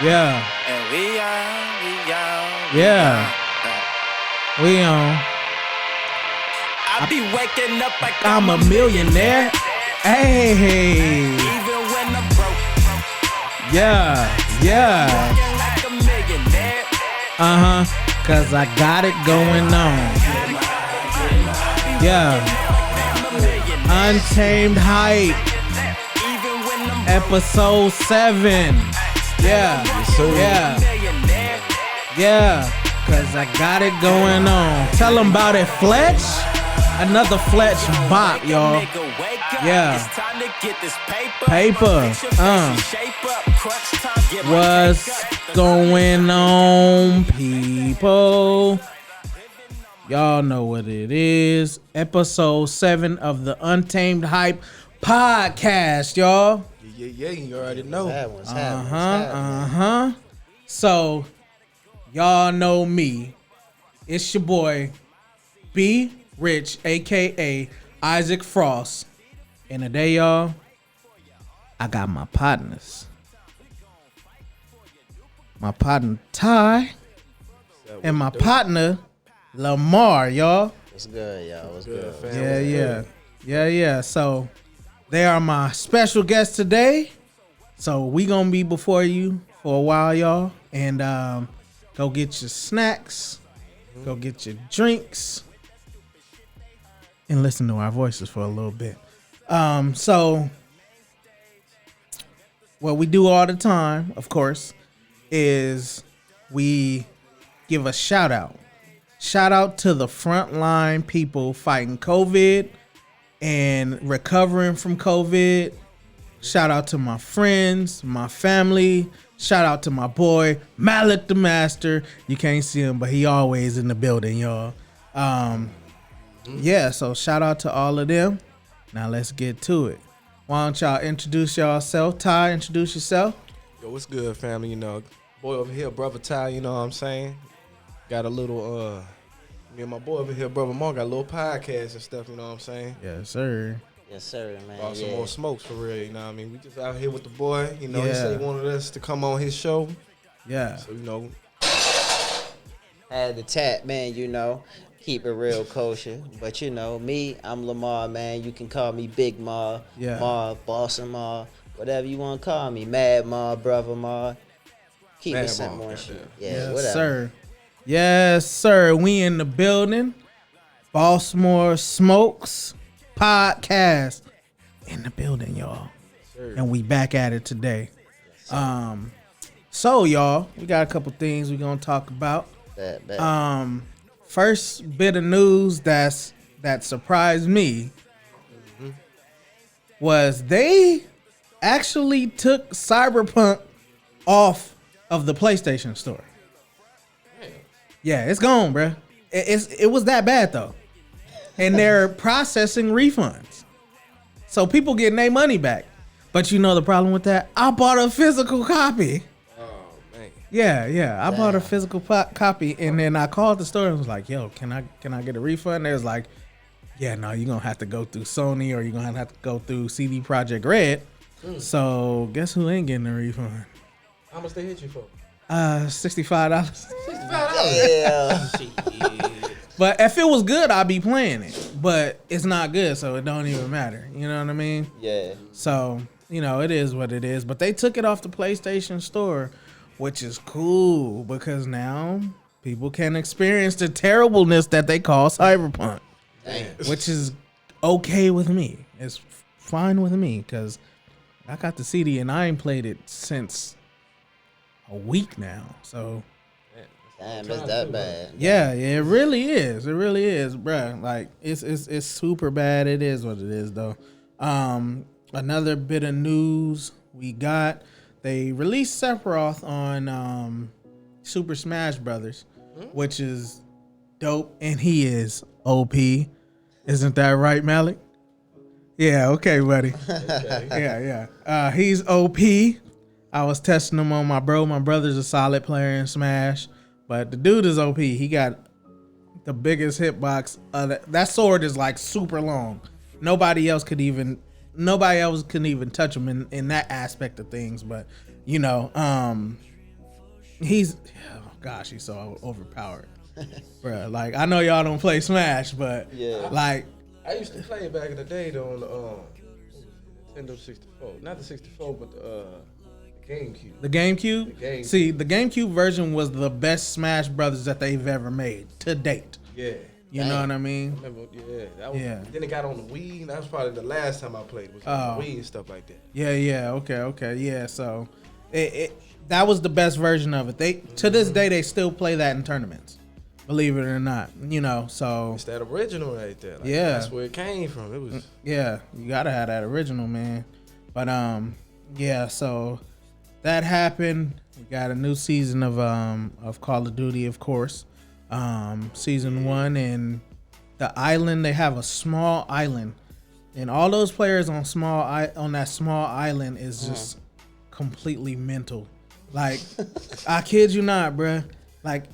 Yeah. And we on. Yeah. We on. I be waking up like I'm a millionaire. Hey. Even when I'm broke. Yeah. Yeah. Working like a millionaire. Cause I got it going on. Yeah. I'm a millionaire. Untamed Hype. Even when I'm Episode 7. Yeah. Yeah. millionaire. Yeah. Cause I got it going on. Tell them about it, Fletch. Another Fletch bop, y'all. Yeah. It's time to get this paper. Paper. Shape up. Crunch time. Get my What's cake up. going on, people? Y'all know what it is. Episode 7 of the Untamed Hype podcast, y'all. Yeah, you already know. So, y'all know me. It's your boy, B Rich, aka Isaac Frost. And today, y'all, I got my partners. My partner Ty and my partner Marr, y'all. What's good, y'all? What's good? Yeah. So they are my special guests today. So we gonna be before you for a while, y'all. And go get your snacks, go get your drinks, and listen to our voices for a little bit. So what we do all the time, of course, is we give a shout out. Shout out to the frontline people fighting COVID and recovering from COVID. Shout out to my friends, my family. Shout out to my boy, Malik the Master. You can't see him, but he always in the building, y'all. Yeah, so shout out to all of them. Now let's get to it. Why don't y'all introduce yourself? Ty, introduce yourself. Yo, what's good, family? You know, boy over here, brother Ty, you know what I'm saying? Got a little, me and my boy over here, brother Marr, got a little podcast and stuff, you know what I'm saying? Yes, sir. Yes, sir, man. Bossamore Smokes, for real, you know what I mean? We just out here with the boy, you know, he Yeah. said he wanted us to come on his show. Yeah. So, you know, Had the tap, man, you know. Keep it real kosher. But, you know, me, I'm Lamar, man. You can call me Big Marr, Yeah. Marr, Bossamore, whatever you want to call me. Mad Marr, Brother Marr. Keep Mad it simple Marr, and shit. goddamn. Yeah, Yes, whatever. sir. Yes, sir. We in the building. Bossamore Smokes podcast in the building, y'all. sir. And we back at it today. So y'all, we got a couple things we gonna talk about. Bet. First bit of news that surprised me was they actually took Cyberpunk off of the PlayStation Store. Yeah, it's gone, bruh. It was that bad though, and they're processing refunds, so people getting their money back. But you know the problem with that? I bought a physical copy. Oh, man. Yeah. I bought a physical copy, and then I called the store and was like, "Yo, can I get a refund?" They was like, "Yeah, no, you're gonna have to go through Sony, or you're gonna have to go through CD Projekt Red." So guess who ain't getting a refund? How much they hit you for? $65. Yeah. But if it was good, I'd be playing it. But it's not good, so it don't even matter. You know what I mean? Yeah. So, you know, it is what it is. But they took it off the PlayStation Store, which is cool because now people can experience the terribleness that they call Cyberpunk, which is okay with me. It's fine with me because I got the CD and I ain't played it since a week now. So, Damn, it's that bad. yeah, it really is. It really is, bruh. Like it's super bad. It is what it is, though. Another bit of news we got: they released Sephiroth on Super Smash Brothers, which is dope, and he is OP. Isn't that right, Malik? Yeah. Okay, buddy. Yeah. He's OP. I was testing him on my bro. My brother's a solid player in Smash. But the dude is OP. He got the biggest hitbox. That sword is like super long. Nobody else could even touch him in that aspect of things. But you know, He's, oh gosh, he's so overpowered, bruh. Like I know y'all don't play Smash, but like I used to play back in the day though on the Nintendo 64, not the 64, but the GameCube. The GameCube? The GameCube. See, the GameCube version was the best Smash Brothers that they've ever made to date. Yeah. You know what I mean? I remember, that was, Yeah. Then it got on the Wii. That was probably the last time I played. Was on the Wii and stuff like that. Yeah. Okay. Yeah. So, that was the best version of it. They to this day they still play that in tournaments. Believe it or not, you know. So it's that original right there. Like, yeah, that's where it came from. It was. Yeah, you gotta have that original, man. But yeah. So that happened. We got a new season of Call of Duty, of course. Season 1, and the island, they have a small island, and all those players on that small island is just completely mental. Like I kid you not, bruh. Like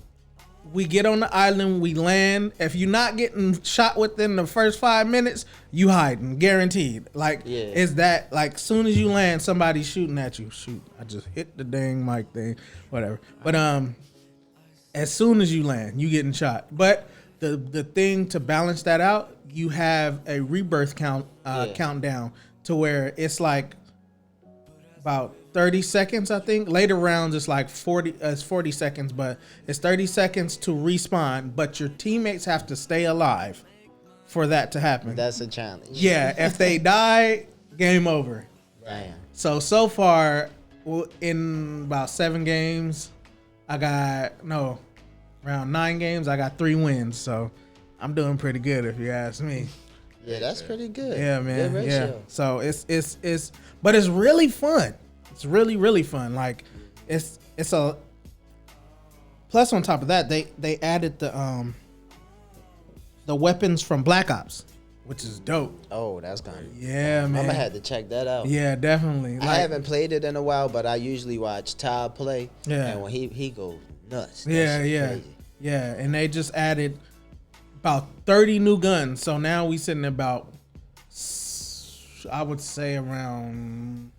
we get on the island, we land. If you're not getting shot within the first 5 minutes, you hiding, guaranteed. Like is that like soon as you land, somebody's shooting at you. Shoot, I just hit the dang mic thing, whatever. But as soon as you land, you getting shot. But the thing to balance that out, you have a rebirth countdown to where it's like about 30 seconds, I think. Later rounds it's like 40 seconds, but it's 30 seconds to respawn, but your teammates have to stay alive for that to happen. That's a challenge. Yeah, if they die, game over. Damn. So far in about 7 games, around 9 games, I got 3 wins. So I'm doing pretty good if you ask me. Yeah, that's pretty good. Yeah, man. Good Yeah. ratio. So but it's really fun. It's really, really fun. Like it's a plus on top of that, they added the weapons from Black Ops, which is dope. Oh, that's kind of. Yeah, man. I'm gonna have to check that out. Yeah, definitely. I haven't played it in a while, but I usually watch Todd play. Yeah. And when he goes nuts. Yeah. Yeah, and they just added about 30 new guns. So now we sitting about, I would say around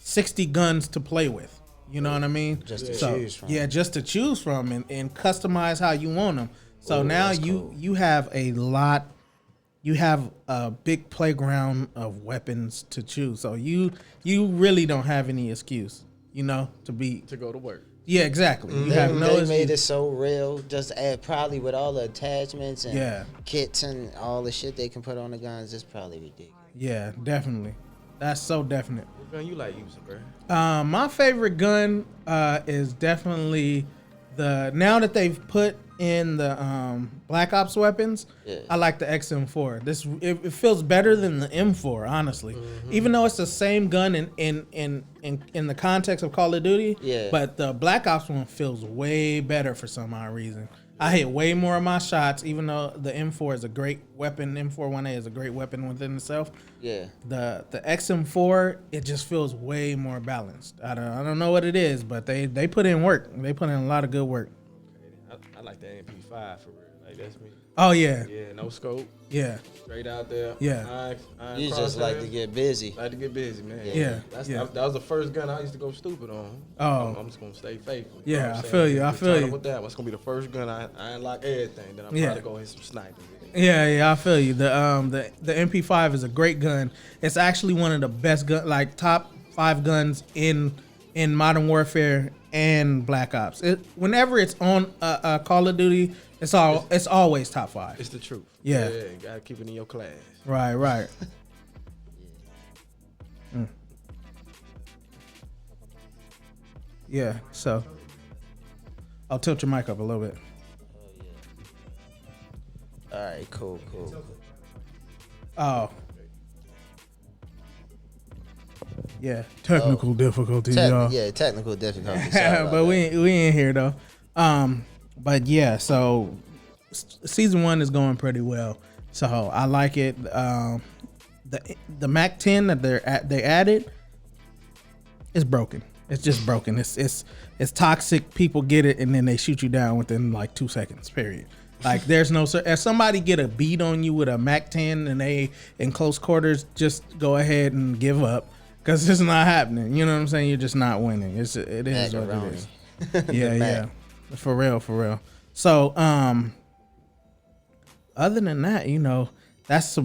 60 guns to play with. You know what I mean? Just to choose from. Yeah, just to choose from and customize how you want them. So now you have a lot. You have a big playground of weapons to choose. So you really don't have any excuse, you know, to go to work. Yeah, exactly. You have no They excuse. made it so real. Just add probably with all the attachments and kits and all the shit they can put on the guns. It's probably ridiculous. Yeah, definitely. That's so definite. What gun you like using, bro? My favorite gun is definitely now that they've put in the Black Ops weapons, I like the XM4. It feels better than the M4, honestly. Even though it's the same gun in the context of Call of Duty, but the Black Ops one feels way better for some odd reason. I hit way more of my shots, even though the M4 is a great weapon. M41A is a great weapon within itself. Yeah. The XM4, it just feels way more balanced. I don't know what it is, but they put in work. They put in a lot of good work. I like that MP5 for real. Like that's me. Oh yeah. Yeah, no scope. Yeah. Straight out there. Yeah. You just like to get busy. Like to get busy, man. Yeah. That was the first gun I used to go stupid on. Oh. I'm just gonna stay faithful. Yeah, I feel you. I feel you. With that, what's gonna be the first gun I unlock everything. Then I'm probably gonna hit some snipers. Yeah, I feel you. The MP5 is a great gun. It's actually one of the best like top 5 guns in Modern Warfare and Black Ops. Whenever it's on Call of Duty, it's always top 5. It's the truth. Yeah. You gotta keep it in your class. Right. Yeah. So I'll tilt your mic up a little bit. All right, cool. Oh. Yeah, technical difficulties, y'all. Yeah, technical difficulties. But we ain't here though. But yeah, so season 1 is going pretty well. So I like it. The Mac 10 that they added is broken. It's just broken. It's toxic. People get it and then they shoot you down within like 2 seconds. Period. Like there's no, if somebody get a beat on you with a Mac 10 and they in close quarters, just go ahead and give up because it's not happening. You know what I'm saying? You're just not winning. It is what it is. Yeah, yeah. Mac. For real, for real. So, other than that, that's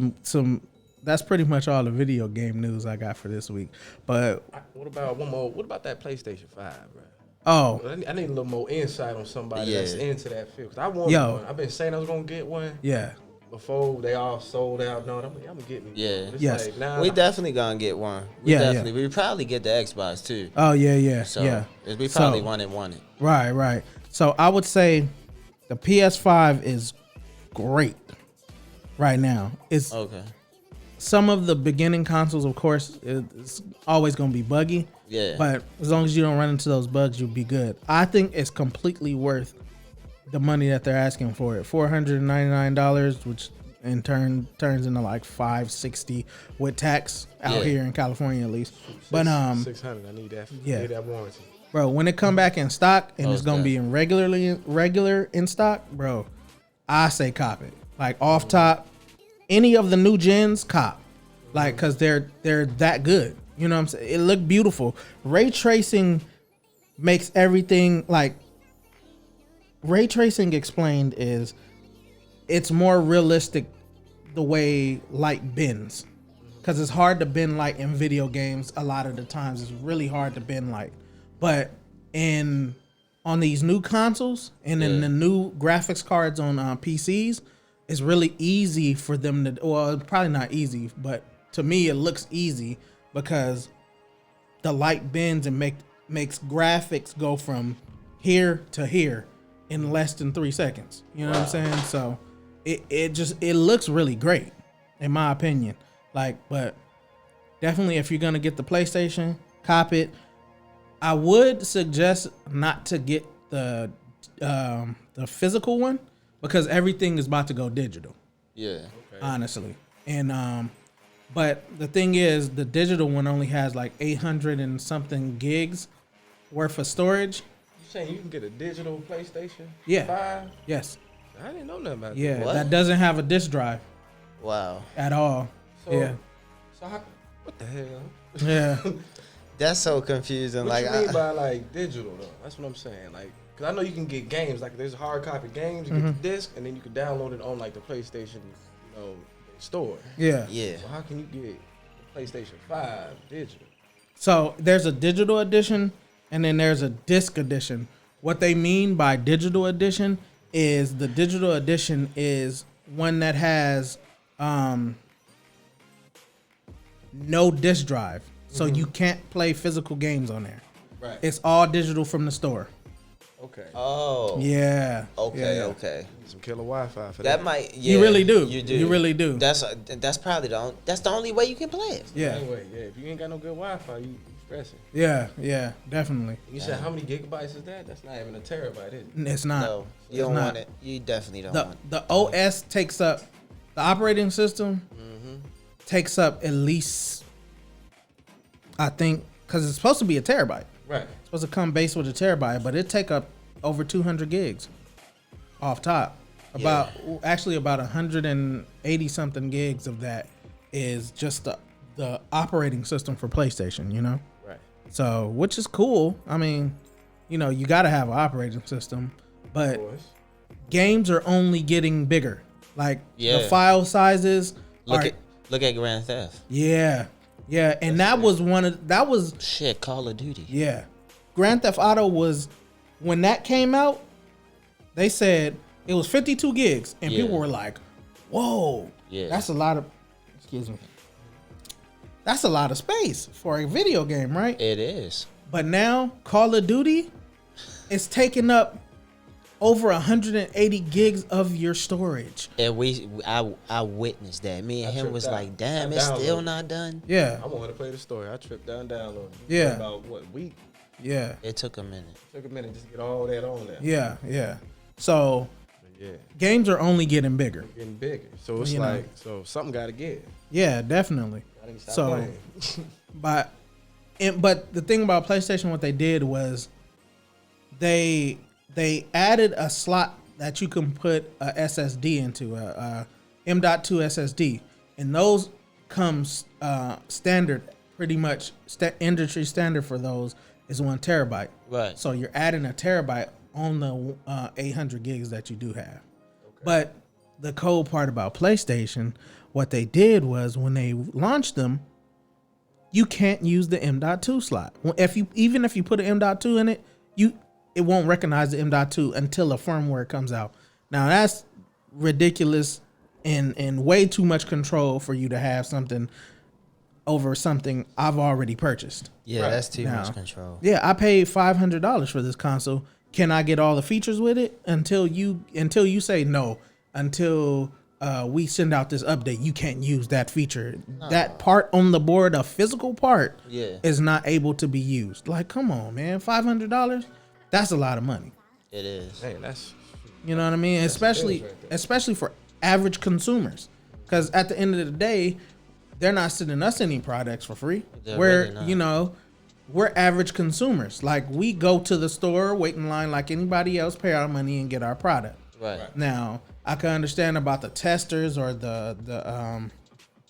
that's pretty much all the video game news I got for this week. But What about one more? What about that PlayStation 5, bro? oh, I need a little more insight on somebody that's into that field. 'Cause I want Yo. one. I've been saying I was gonna get one yeah. before they all sold out. No, I'm gonna get me. Yeah. It's Yes. like, nah, We definitely gonna get one. We Yeah, yeah. definitely. We probably get the Xbox too. Oh, yeah, yeah, So yeah. we probably So- want it. Right, right. So I would say the PS5 is great right now. It's Okay. some of the beginning consoles, of course, it's always going to be buggy. Yeah. But as long as you don't run into those bugs, you'll be good. I think it's completely worth the money that they're asking for it. $499, which in turn turns into like $560 with tax out Yeah. here in California at least. But 600. I need that. Yeah. I need that warranty. bro, when it come back in stock and it's Most gonna be in regular in stock, bro, I say cop it. Like off top, any of the new gens, cop. Like, cause they're that good. You know what I'm saying? It looked beautiful. Ray tracing makes everything like ray tracing explained is it's more realistic the way light bends. Cause it's hard to bend light in video games a lot of the times. It's really hard to bend light. But on these new consoles and in the new graphics cards on PCs, it's really easy for them to. Well, probably not easy, but to me it looks easy because the light bends and makes graphics go from here to here in less than 3 seconds. You know what I'm saying? So it looks really great in my opinion. Like, but definitely if you're gonna get the PlayStation, cop it. I would suggest not to get the physical one because everything is about to go digital. Yeah. Honestly, and but the thing is, the digital one only has like 800 and something gigs worth of storage. You saying you can get a digital PlayStation? Yeah. 5? Yes. I didn't know nothing about Yeah, that. What? that doesn't have a disk drive Wow. at all. So, Yeah. So what the hell? Yeah. That's so confusing. What Like, you mean by like digital though? That's what I'm saying. Like, cause I know you can get games. Like, there's hard copy games. You get the disc, and then you can download it on like the PlayStation, store. Yeah. yeah. So how can you get the PlayStation 5 digital? So there's a digital edition and then there's a disc edition. What they mean by digital edition is the digital edition is one that has no disc drive. So you can't play physical games on there. Right. It's all digital from the store. Okay. Oh. Yeah. Okay. Yeah. Okay. Need some killer Wi-Fi for That that. might. Yeah, You really do. You do. You really do. That's probably that's the only way you can play it. Yeah. Anyway, yeah. If you ain't got no good Wi-Fi, you stressing. Yeah. Yeah. Definitely. You said how many gigabytes is that? That's not even a terabyte, is it? It's not. No, you It's don't not. want it. You definitely don't the want it. the OS takes up the operating system takes up at least I think because it's supposed to be a terabyte. Right. It's supposed to come base with a terabyte, but it take up over 200 gigs off top. About actually about 180 something gigs of that is just the operating system for PlayStation. You know, Right. so which is cool. I mean, you got to have an operating system, but Of course. games are only getting bigger. Like the Yeah. file sizes are Look at Grand Theft. yeah. And that was Shit, Call of Duty. yeah. Grand Theft Auto was when that came out, they said it was 52 gigs and Yeah. people were like, "Whoa. Yeah. That's a lot of excuse me. That's a lot of space for a video game, right?" It is. But now Call of Duty is taking up over 180 gigs of your storage. And I witnessed that. Me and I him tripped was out. like, damn, I it's still downloaded. not done. Yeah. I wanted to play the story. I tripped down, downloaded. Yeah. About what week? Yeah. It took a minute. Took a minute just to get all that on there. Yeah. So But yeah. games are only getting bigger. Getting bigger. So it's You know. like, so something got to give. Yeah, definitely. I didn't stop So, playing. but the thing about PlayStation, what they did was they added a slot that you can put a SSD into, a M.2 SSD, and those comes standard, pretty much industry standard for those is 1 terabyte. Right. So you're adding a terabyte on the 800 gigs that you do have. But the cool part about PlayStation, what they did was when they launched them, you can't use the M.2 slot. Even if you put an M.2 in it, it won't recognize the M.2 until a firmware comes out. Now that's ridiculous and way too much control for you to have something over something I've already purchased. Yeah, that's too much control. Yeah, I paid $500 for this console. Can I get all the features with it? Until you say no, until we send out this update, you can't use that feature. That part on the board, a physical part, is not able to be used. Like, come on, man, $500? That's a lot of money. It is. Hey, that's, you know what I mean? Especially for average consumers, because at the end of the day, they're not sending us any products for free. We're average consumers. Like, we go to the store, wait in line like anybody else, pay our money, and get our product. Right. Now, I can understand about the testers or the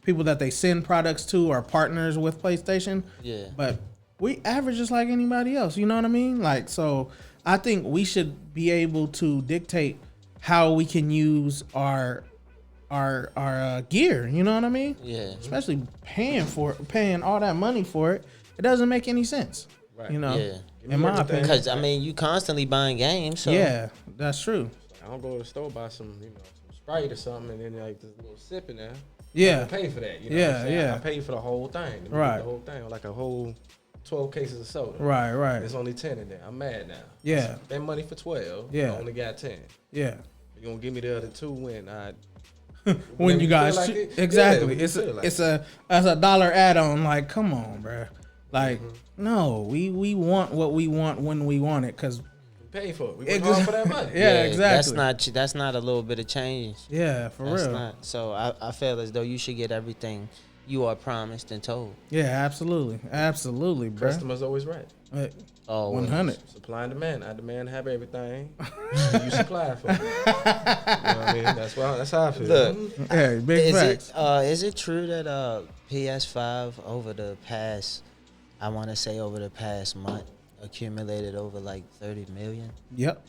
people that they send products to or partners with PlayStation. Yeah. But we average just like anybody else. You know what I mean? Like, so I think we should be able to dictate how we can use our gear. You know what I mean? Yeah. Especially paying all that money for it. It doesn't make any sense. Right. You know? Yeah. In my opinion. Because, I mean, you constantly buying games. So. Yeah, that's true. I don't go to the store, buy some Sprite or something, and then like this little sip in there. Yeah. I pay for that. You know what I'm saying? I pay for the whole thing. Right. The whole thing, like a whole 12 cases of soda. Right. There's only 10 in there. I'm mad now. Yeah. Spend money for 12. Yeah. I only got 10. Yeah. You gonna give me the other 2 when I... when you guys... Exactly. Yeah, it's a $1 add-on. Like, come on, bro. Like, no, we want what we want when we want it, because... Pay for it. We work hard for that money. Yeah, exactly. That's not a little bit of change. Yeah, for real. Not. So I feel as though you should get everything you are promised and told. Yeah, absolutely, bro. Customer's always right. 100. Supply and demand. I demand to have everything. You supply for me. You know what I mean? That's how I feel. Look, hey, big facts. Is it true that PS5 over the past month accumulated over like 30 million? Yep.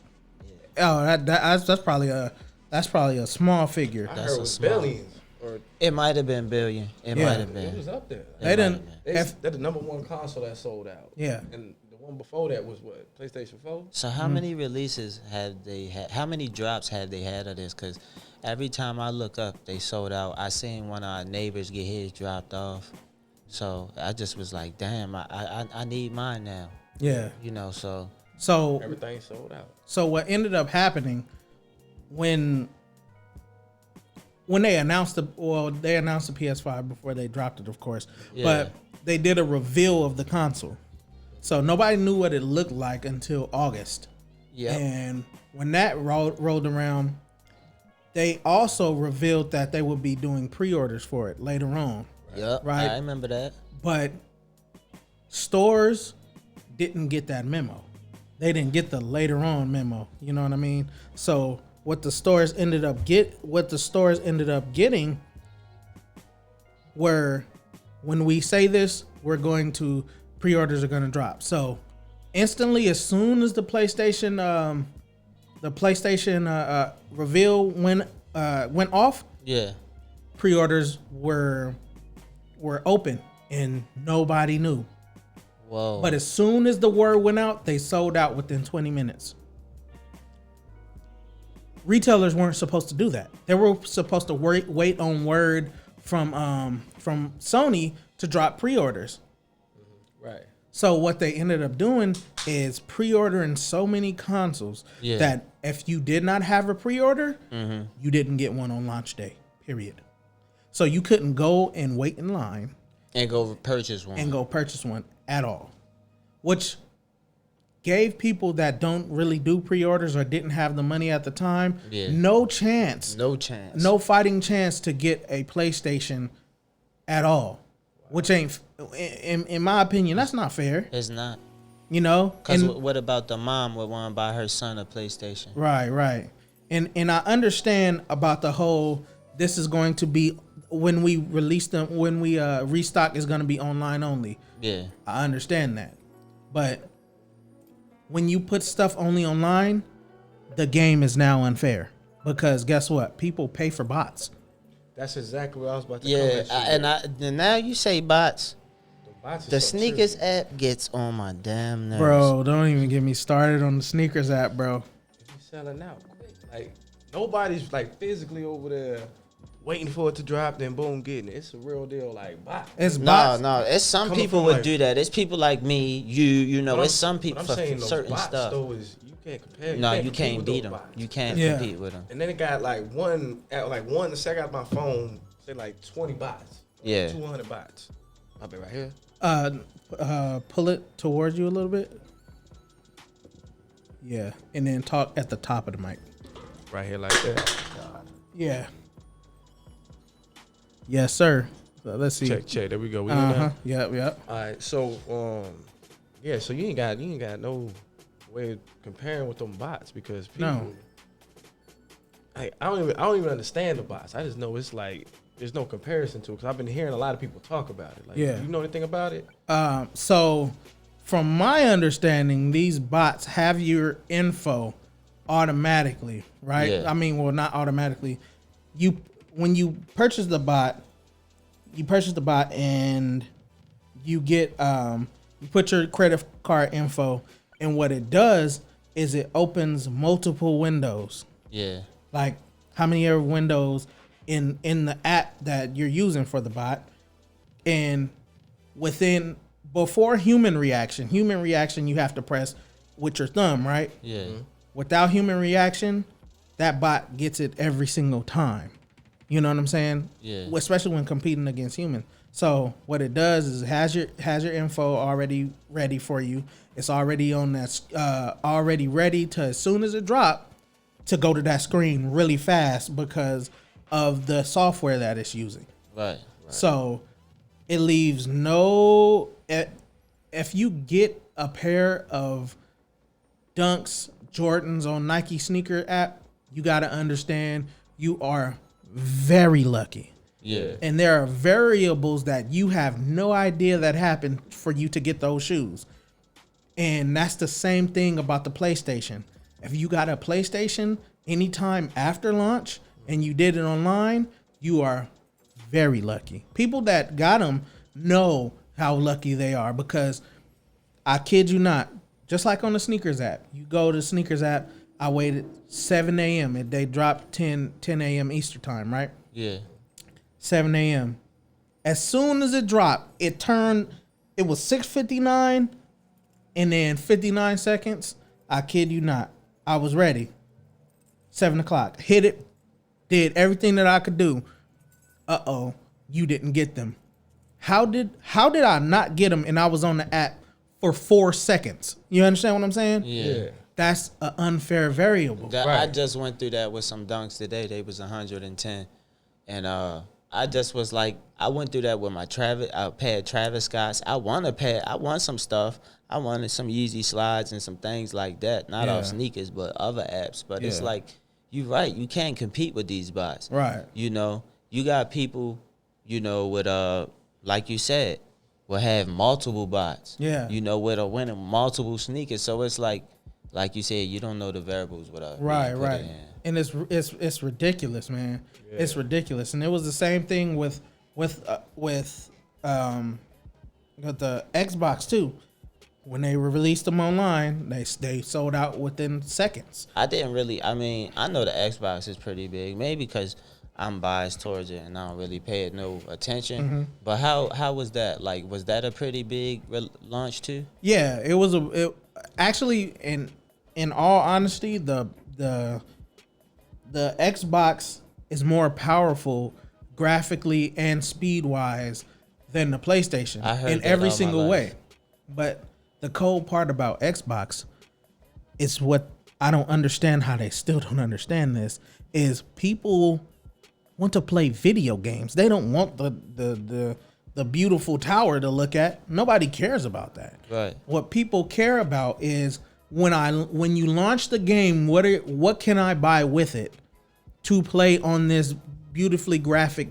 Yeah. Oh, that's probably a small figure. I heard it was billions. Or it might have been billion. It might have been. It was up there. They're the number one console that sold out. Yeah. And the one before that was what? PlayStation 4? So how many releases have they had? How many drops have they had of this? Because every time I look up, they sold out. I seen one of our neighbors get his dropped off. So I just was like, damn, I need mine now. Yeah. You know, so everything sold out. So what ended up happening when they announced the PS5 before they dropped it, of course. Yeah. But they did a reveal of the console. So nobody knew what it looked like until August. Yeah. And when that rolled around, they also revealed that they would be doing pre-orders for it later on. Yep. Right. I remember that. But stores didn't get that memo. They didn't get the later on memo. You know what I mean? So what the stores ended up getting were, when we say this, we're going to, pre-orders are going to drop. So instantly, as soon as the PlayStation reveal went off, yeah, pre-orders were open and nobody knew. Whoa. But as soon as the word went out, they sold out within 20 minutes. Retailers weren't supposed to do that. They were supposed to wait on word from Sony to drop pre-orders. Right. So what they ended up doing is pre-ordering so many consoles that if you did not have a pre-order, you didn't get one on launch day, period. So you couldn't go and wait in line and go purchase one at all, which gave people that don't really do pre-orders or didn't have the money at the time no fighting chance to get a PlayStation at all, which ain't, in my opinion, that's not fair. It's not. You know? Because what about the mom would want to buy her son a PlayStation? Right. And I understand about the whole, this is going to be, when we release them, when we restock, is going to be online only. Yeah. I understand that. But when you put stuff only online, the game is now unfair because guess what? People pay for bots. That's exactly what I was about to Yeah, come at you. and now you say bots. Bots is The so sneakers tricky. app gets on my damn nerves. Bro, don't even get me started on the sneakers app, bro. It's selling out quick. Like nobody's like physically over there waiting for it to drop, then boom, getting it. It's a real deal. Like bot. It's No, bots. no, it's some Coming people from, would like- do that. It's people like me, you know. But It's some people I'm for saying those certain bots, stuff. Though, is you can't compare. No, you compete can't with beat those them. bots. You can't Yeah. compete with them. And then it got like one. The second out my phone, say like 20 bots. Yeah. 200 bots. I'll be right here. Pull it towards you a little bit. Yeah, and then talk at the top of the mic. Right here like that. Yeah. Yes, sir. So let's see. Check. There we go. We in there? Yep. All right. So yeah. So you ain't got no way of comparing with them bots because people. No. Like I don't even understand the bots. I just know it's like there's no comparison to it because I've been hearing a lot of people talk about it. Like, Yeah. You know anything about it? So from my understanding, these bots have your info automatically, right? Yeah. I mean, well, not automatically. When you purchase the bot, and you get you put your credit card info, and what it does is it opens multiple windows. Yeah, Like how many other windows in the app that you're using for the bot, and before human reaction you have to press with your thumb, right? yeah, Without human reaction, that bot gets it every single time. You know what I'm saying? Yeah. Especially when competing against humans. So what it does is it has your info already ready for you. It's already on that already ready to, as soon as it drop, to go to that screen really fast because of the software that it's using. right. So it leaves no. If you get a pair of Dunks, Jordans on Nike sneaker app, you got to understand you are very lucky. Yeah, And there are variables that you have no idea that happened for you to get those shoes. And that's the same thing about the PlayStation. If you got a PlayStation anytime after launch and you did it online, you are very lucky. People that got them know how lucky they are because I kid you not, just like on the sneakers app, you go to the sneakers app, I waited 7 a.m. and they dropped 10 a.m. Easter time, right? yeah. 7 a.m. As soon as it dropped, it was 6:59 and then 59 seconds. I kid you not. I was ready. 7 o'clock. Hit it. Did everything that I could do. You didn't get them. How did I not get them and I was on the app for 4 seconds? You understand what I'm saying? Yeah. That's an unfair variable. I Right. just went through that with some dunks today. They was 110, and I just was like, I went through that with my pair of Travis Scotts. I want some stuff. I wanted some Yeezy slides and some things like that. Not Yeah. off sneakers, but other apps. But it's Yeah. like, you're right. You can't compete with these bots. Right. You know, you got people, with like you said, will have multiple bots. Yeah. With a winning multiple sneakers. So it's like you said, you don't know the variables without Right. in. And it's ridiculous, man. Yeah. It's ridiculous, and it was the same thing with the Xbox too. When they released them online, they sold out within seconds. I know the Xbox is pretty big, maybe because I'm biased towards it and I don't really pay it no attention. Mm-hmm. But how was that? Like, was that a pretty big launch too? Yeah, it was actually, in all honesty, the Xbox is more powerful graphically and speed wise than the PlayStation I heard in that every all my single life. way. But the cold part about Xbox is what I don't understand, how they still don't understand this, is people want to play video games. They don't want the beautiful tower to look at. Nobody cares about that. Right. What people care about is when you launch the game, what can I buy with it to play on this beautifully graphic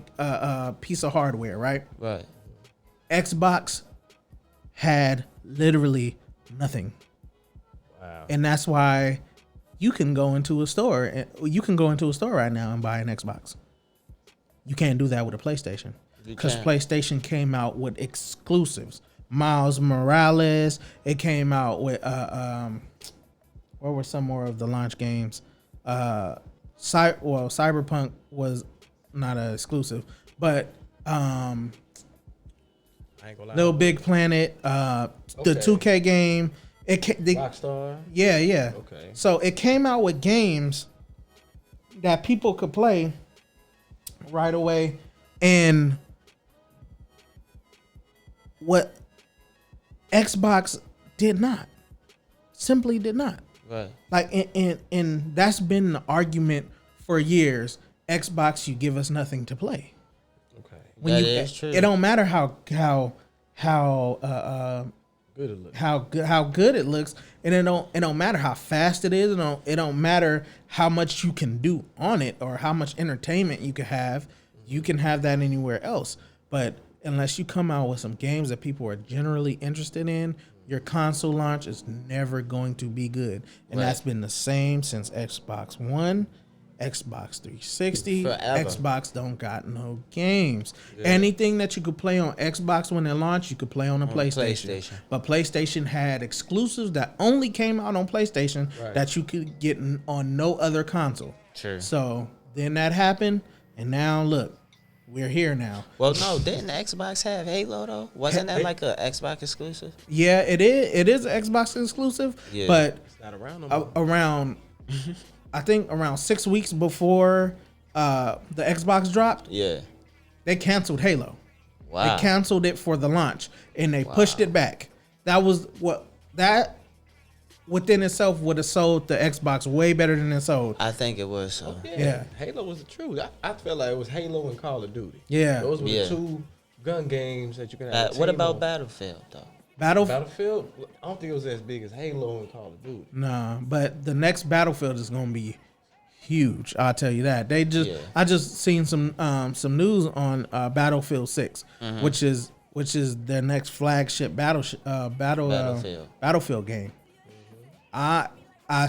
piece of hardware, right? Right. Xbox had literally nothing. Wow. And that's why you can go into a store. You can go into a store right now and buy an Xbox. You can't do that with a PlayStation because PlayStation came out with exclusives. Miles Morales. It came out with what were some more of the launch games? Cyberpunk was not an exclusive, but I ain't gonna lie. Little Big Planet, the 2K game. Rockstar. Yeah. Okay. So it came out with games that people could play right away, and what Xbox did not, simply did not. Right. Like, and that's been the argument for years. Xbox, you give us nothing to play. Okay. When That is true. It don't matter how Good it looks. how good it looks, and it don't matter how fast it is. It don't matter how much you can do on it or how much entertainment you can have. You can have that anywhere else, but unless you come out with some games that people are generally interested in, your console launch is never going to be good. And Right. that's been the same since Xbox One, Xbox 360. Forever. Xbox don't got no games. Anything that you could play on Xbox when it launched, you could play on a PlayStation. But PlayStation had exclusives that only came out on PlayStation that you could get on no other console. Sure. So then that happened, and now look, we're here now. Well, no, didn't Xbox have Halo though? Wasn't that like a Xbox exclusive? Yeah, it is. It is an Xbox exclusive, Yeah. but It's not around no more. around, I think around 6 weeks before the Xbox dropped, Yeah. they canceled Halo. Wow. They canceled it for the launch, and they pushed it back. That was that within itself would have sold the Xbox way better than it sold. I think it was so. Yeah. Halo was the truth. I felt like it was Halo and Call of Duty. Yeah. Those were Yeah. the two gun games that you can have. a What team about on. Battlefield though? Battlefield? I don't think it was as big as Halo and Call of Duty. Nah, but the next Battlefield is gonna be huge. I'll tell you that. I just seen some news on Battlefield 6, which is their next flagship Battlefield game. I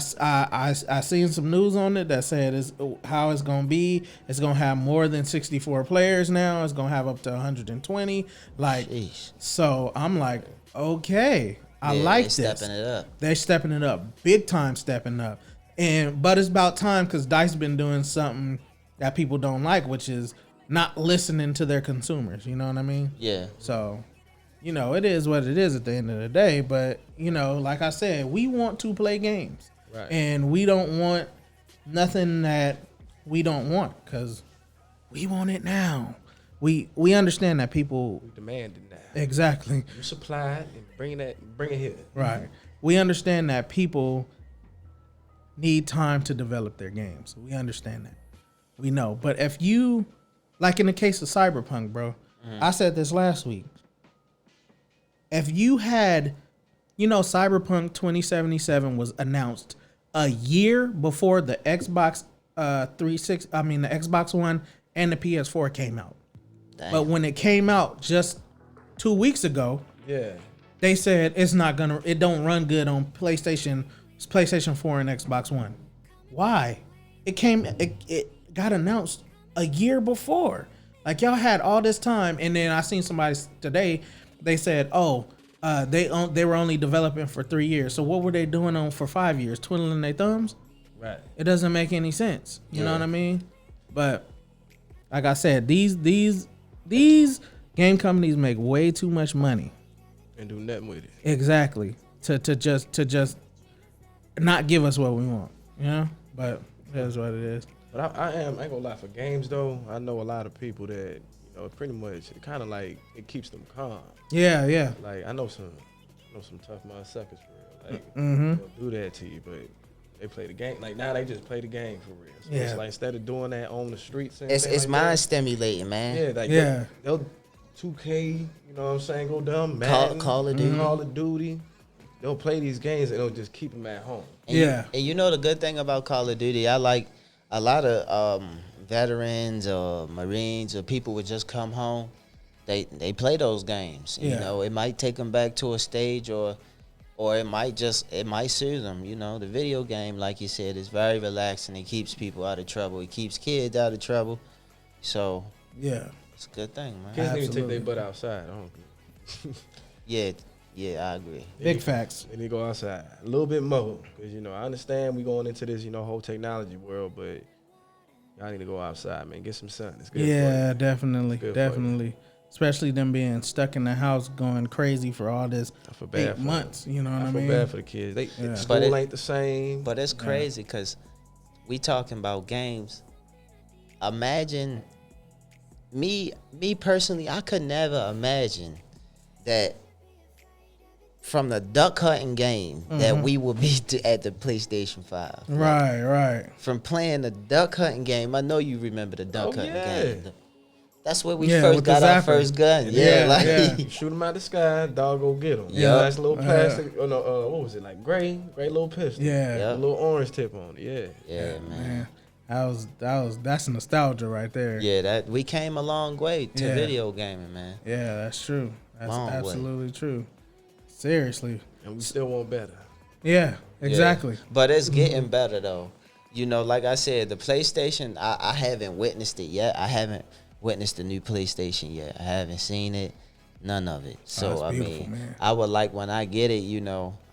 seen some news on it that said how it's gonna be. It's gonna have more than 64 players now. It's gonna have up to 120. Like, Sheesh. so I'm like, okay, I like this. Stepping it up. They're stepping it up, big time stepping up. But it's about time because DICE been doing something that people don't like, which is not listening to their consumers. You know what I mean? Yeah. So, it is what it is at the end of the day. But, like I said, we want to play games. Right. And we don't want nothing that we don't want because we want it now. We understand that people... We demanded now. Exactly. You supply it and bring it here. Right. We understand that people need time to develop their games. We understand that. We know. But if you... Like in the case of Cyberpunk, bro. I said this last week. If you had, Cyberpunk 2077 was announced a year before the Xbox the Xbox One and the PS4 came out. Dang. But when it came out just 2 weeks ago, Yeah. they said it don't run good on PlayStation 4 and Xbox One. Why? It got announced a year before. Like, y'all had all this time, and then I seen somebody today. They said, they were only developing for 3 years. So what were they doing on for 5 years? Twiddling their thumbs? Right. It doesn't make any sense. You know what I mean? But like I said, these game companies make way too much money. And do nothing with it. Exactly. To just not give us what we want. But that's what it is. But I ain't gonna lie, for games though, I know a lot of people that, pretty much kind of like it keeps them calm. Yeah. Like I know some tough motherfuckers for real. Like Mm-hmm. they'll do that to you, but they play the game. Like now they just play the game for real. So Yeah. it's like instead of doing that on the streets and It's like mind that, stimulating, man. yeah, they'll 2K, you know what I'm saying, go dumb, Madden, Call of Duty. Call of Duty. They'll play these games and it'll just keep them at home. And the good thing about Call of Duty, I like a lot of veterans or Marines or people would just come home. They play those games. Yeah. It might take them back to a stage or or it might soothe them. You know, the video game, like you said, is very relaxing. It keeps people out of trouble. It keeps kids out of trouble. So Yeah. it's a good thing, man. Kids need to take Absolutely. their butt outside. I don't Yeah, I agree. Big facts. They need to go outside a little bit more. Because, I understand we going into this, whole technology world, but y'all need to go outside, man. Get some sun. It's good Yeah, definitely. Good for you. Definitely. Especially them being stuck in the house going crazy for all this I feel bad 8 for months. You know what I I feel mean? bad for the kids. Yeah. School But ain't the same. But it's crazy because we talking about games. Imagine me personally, I could never imagine that from the duck hunting game that we would be at the PlayStation 5. Right. From playing the duck hunting game, I know you remember the duck hunting game. That's where we Yeah, first with the got our zapper. first gun. Yeah, like yeah. Shoot them out the sky, dog go get them. Yeah. Nice little plastic. Oh no, what was it like? Gray little pistol. Yeah. Yeah. A little orange tip on it. yeah, man. Man, that's nostalgia right there. Yeah, that we came a long way to Yeah. video gaming, man. Yeah, that's true. That's Long way. absolutely true. Seriously. And we still want better. Yeah, exactly. Yeah. But it's getting better though. Like I said, the PlayStation, I haven't witnessed it yet. I haven't witnessed the new PlayStation yet. I haven't seen it. None of it. So that's I beautiful, mean, man. I would like when I get it,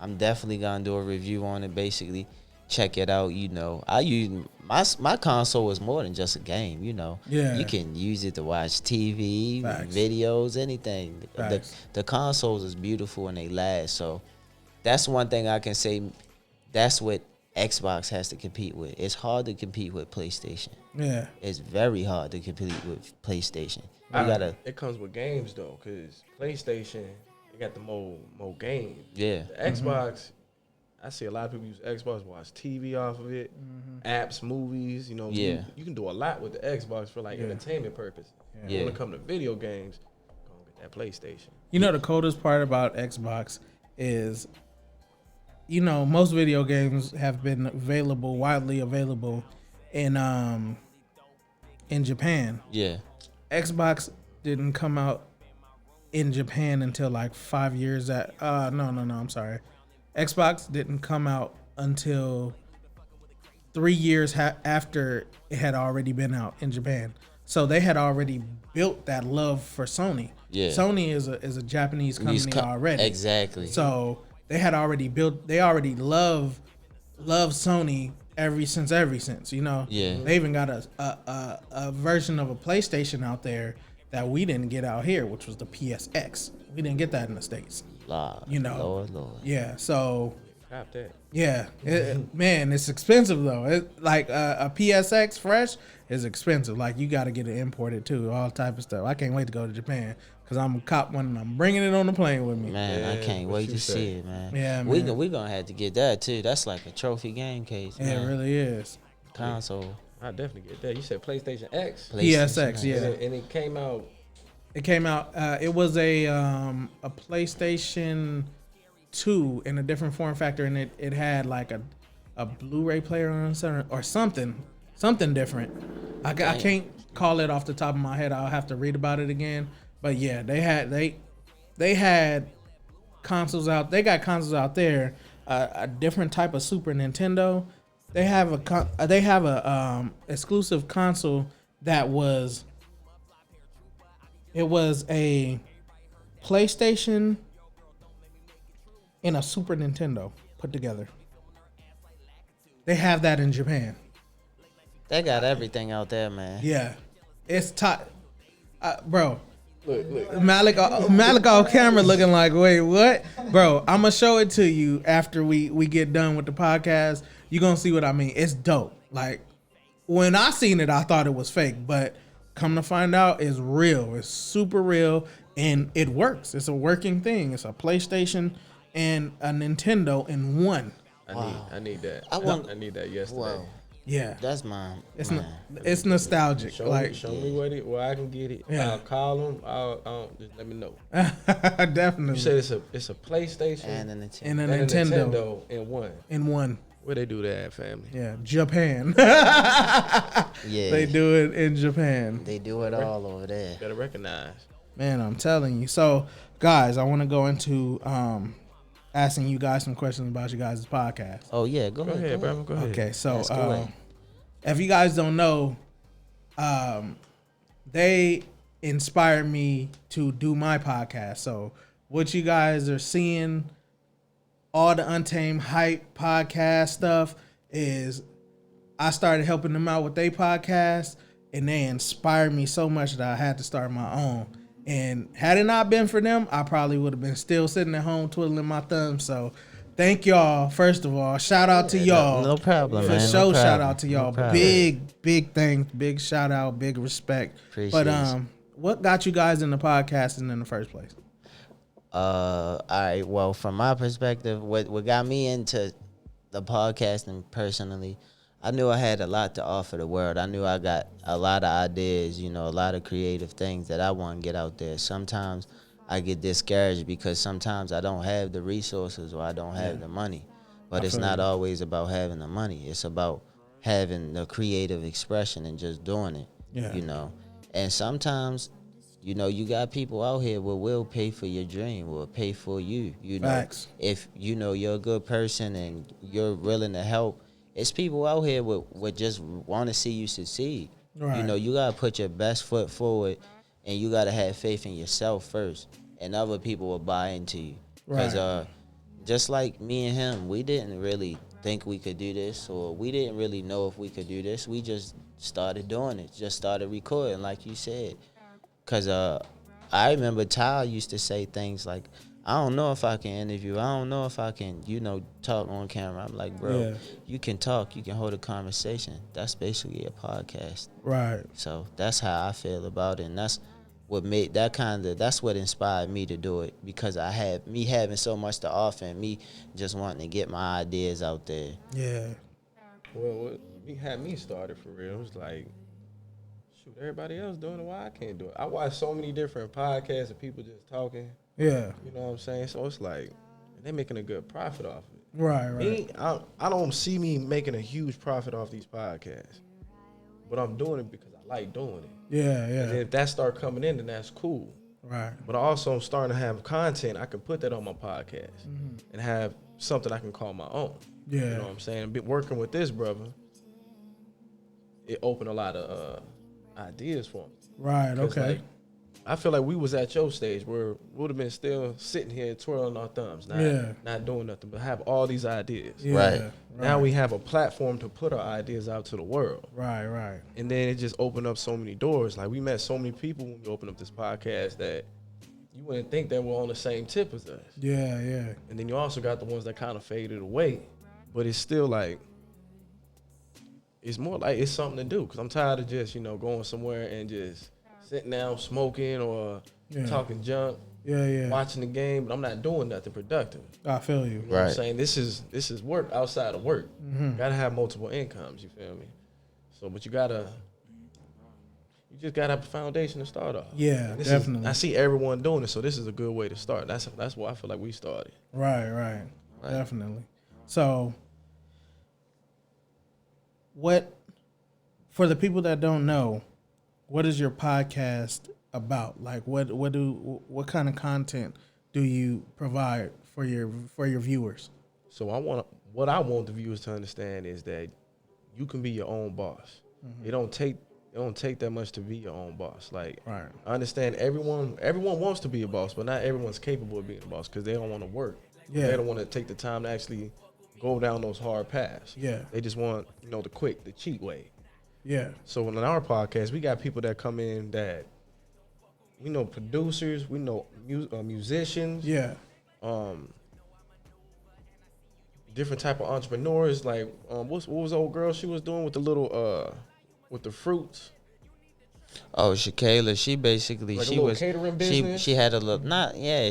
I'm definitely gonna do a review on it, basically. Check it out, I use my console is more than just a game, Yeah. You can use it to watch TV, Facts. videos, anything. Facts. The consoles is beautiful and they last. So that's one thing I can say. That's what Xbox has to compete with. It's hard to compete with PlayStation. Yeah. It's very hard to compete with PlayStation. You gotta, It comes with games though, because PlayStation, they got the more games. yeah. The Xbox, I see a lot of people use Xbox, watch TV off of it, apps, movies. Yeah. You can do a lot with the Xbox for like entertainment purpose. Yeah. When it comes to video games, go get that PlayStation. The coolest part about Xbox is, most video games have been widely available in Japan. Yeah. Xbox didn't come out in Japan until like 5 years no, I'm sorry. Xbox didn't come out until 3 years after it had already been out in Japan. So they had already built that love for Sony. Yeah. Sony is a Japanese company already. Exactly. So they had already love Sony since, Yeah. They even got a version of a PlayStation out there that we didn't get out here, which was the PSX. We didn't get that in the States. Lord, Lord. Yeah, so Cop that. yeah, man, it's expensive though. Like a PSX fresh is expensive. Like you got to get it imported too, all type of stuff. I can't wait to go to Japan because I'm gonna cop one and I'm bringing it on the plane with me. Man, I can't what wait you to say? see it, man. Yeah, We man. gonna have to get that too. That's like a trophy game case, Yeah, man. it really is. Console. I definitely get that. You said PlayStation X, PSX, PlayStation. yeah. and it came out. It came out. It was a PlayStation 2 in a different form factor, and it had like a Blu-ray player on it or something different. I can't call it off the top of my head. I'll have to read about it again. But yeah, they had consoles out. They got consoles out there. A different type of Super Nintendo. They have a exclusive console that was. It was a PlayStation and a Super Nintendo put together. They have that in Japan. They got everything out there, man. Yeah, it's top, bro. Look. Malik on camera looking like, wait, what, bro? I'm gonna show it to you after we get done with the podcast. You gonna see what I mean. It's dope. Like when I seen it, I thought it was fake, but come to find out, it's real. It's super real, and it works. It's a working thing. It's a PlayStation and a Nintendo in one. I need that. I need that yesterday. Wow. Yeah, That's mine. it's nostalgic. Show like, me where I can get it. Yeah. I'll call them. I'll just let me know. definitely. You said it's a PlayStation And a Nintendo. and a and a Nintendo Nintendo in one. in one. Where they do that at, family? Yeah, Japan. Yeah. They do it in Japan. They do it all over there. Better recognize. Man, I'm telling you. So, guys, I want to go into asking you guys some questions about you guys' podcast. Oh yeah, go Go ahead, ahead, brother. Go ahead. Okay, so Ask away. if you guys don't know, they inspired me to do my podcast. So what you guys are seeing, all the Untamed hype podcast stuff, is I started helping them out with their podcast, and they inspired me so much that I had to start my own. And had it not been for them, I probably would have been still sitting at home twiddling my thumbs. So thank y'all. First of all, shout out to y'all. No problem, For man. sure, No problem. shout out to y'all. No problem. Big thanks, big shout out, big respect. Appreciate But what got you guys into podcasting in the first place? All right. Well, from my perspective, what got me into the podcasting personally, I knew I had a lot to offer the world. I knew I got a lot of ideas, a lot of creative things that I want to get out there. Sometimes I get discouraged because sometimes I don't have the resources or I don't have the money. But it's not always about having the money. It's about having the creative expression and just doing it. Yeah. And sometimes, you got people out here who will pay for your dream, will pay for you. Facts. If you're a good person and you're willing to help, it's people out here would just want to see you succeed. Right. You gotta put your best foot forward, and you gotta have faith in yourself first, and other people will buy into you. Because just like me and him, we didn't really think we could do this, or we didn't really know if we could do this. We just started doing it, just started recording, like you said. Because I remember Ty used to say things like, I don't know if I can interview. I don't know if I can, talk on camera. I'm like, bro, you can talk. You can hold a conversation. That's basically a podcast. Right. So that's how I feel about it. And that's what made that's what inspired me to do it, because I had me having so much to offer and me just wanting to get my ideas out there. Yeah. Well, what had me started for real. It was like, shoot, everybody else doing it, why I can't do it? I watch so many different podcasts of people just talking. Yeah. You know what I'm saying? So it's like, they're making a good profit off of it. Right. Me, I don't see me making a huge profit off these podcasts. But I'm doing it because I like doing it. Yeah. And if that start coming in, then that's cool. Right. But I also am starting to have content. I can put that on my podcast and have something I can call my own. Yeah. You know what I'm saying? Been working with this brother, it opened a lot of ideas for me. Right. 'Cause, Okay. like, I feel like we was at your stage where we would have been still sitting here twirling our thumbs, not doing nothing, but have all these ideas. Yeah. Right. Now we have a platform to put our ideas out to the world. Right. Right. And then it just opened up so many doors. Like, we met so many people when we opened up this podcast that you wouldn't think they were on the same tip as us. Yeah. Yeah. And then you also got the ones that kind of faded away. But it's still like, it's more like it's something to do. Because I'm tired of just, going somewhere and just sitting down smoking or talking junk, Yeah. watching the game, but I'm not doing nothing productive. I feel you. You know what I'm saying? This is work outside of work. Gotta have multiple incomes, you feel me? So, but you just gotta have a foundation to start off. Yeah, definitely. I see everyone doing it, so this is a good way to start. That's why I feel like we started. Right. Definitely. So, for the people that don't know, what is your podcast about? Like, what kind of content do you provide for your viewers? So what I want the viewers to understand is that you can be your own boss. It don't take that much to be your own boss. Like, Right. I understand everyone wants to be a boss, but not everyone's capable of being a boss because they don't want to work. Yeah. They don't want to take the time to actually go down those hard paths. Yeah. They just want, the cheat way. Yeah. So in our podcast, we got people that come in that we know producers, we know musicians, Yeah. different type of entrepreneurs. Like, what was the old girl she was doing with the little with the fruits? Oh, Shakayla, she basically Like a she little was catering business? she had a little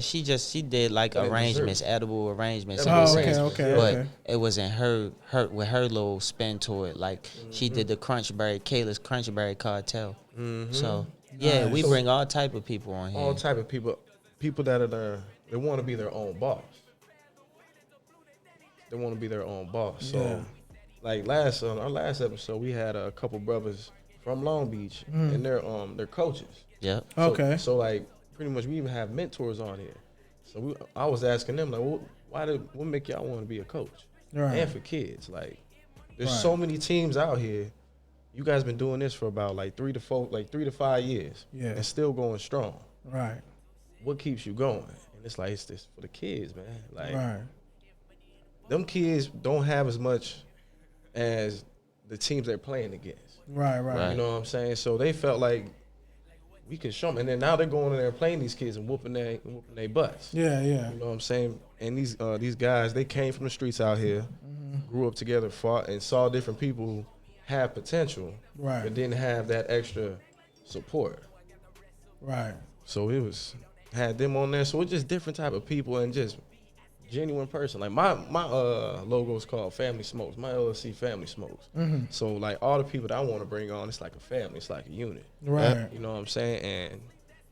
she did like Like arrangements, dessert. edible arrangements. Oh, basically. okay, But okay. it wasn't her with her little spin to it. Like she did the Kayla's Crunchberry Cartel. So yeah, we So- bring all type of people on here. All type of people that are there, they want to be their own boss. They want to be their own boss. So, Yeah. like on our last episode, we had a couple brothers from Long Beach, and they're coaches. Yep. So- Okay. So like, pretty much, we even have mentors on here. So I was asking them, like, what make y'all want to be a coach? Right. And for kids, like, there's Right. so many teams out here. You guys been doing this for about like 3 to 5 years, Yeah. and still going strong. Right. What keeps you going? And it's like, it's this for the kids, man. Like, Right. them kids don't have as much as the teams they're playing against. Right. Right. You know what I'm saying? So they felt like we could show them, and then now they're going in there playing these kids and whooping their butts. Yeah. Yeah. You know what I'm saying? And these guys, they came from the streets out here, grew up together, fought, and saw different people who have potential, Right. but didn't have that extra support. Right. So had them on there. So it's just different type of people and just genuine person. Like my logo is called Family Smokes. My LLC Family Smokes. Mm-hmm. So like all the people that I want to bring on, it's like a family. It's like a unit. Right. You know what I'm saying? And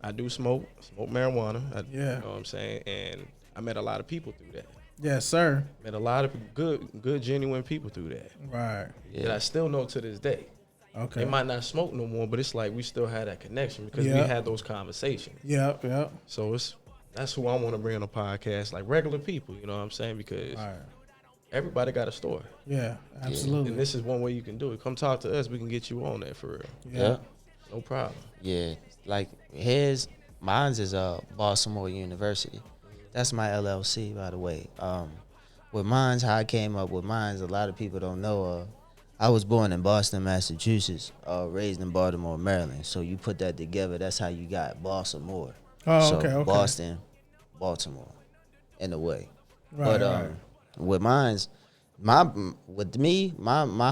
I do smoke marijuana. Yeah. You know what I'm saying? And I met a lot of people through that. Yes, sir. Met a lot of good, genuine people through that. Right. That I still know to this day. Okay. They might not smoke no more, but it's like we still had that connection because we had those conversations. Yep. Yep. So that's who I want to bring on a podcast, like regular people, you know what I'm saying? Because everybody got a story. Yeah, absolutely. And this is one way you can do it. Come talk to us. We can get you on there for real. Yeah. No problem. Yeah, like mine's is Bossamore University. That's my LLC, by the way. With mine's, how I came up with mine's, a lot of people don't know. I was born in Boston, Massachusetts, raised in Baltimore, Maryland. So you put that together, that's how you got Bossamore. Oh, so okay. Boston, Baltimore, in a way. Right, But with mine's, my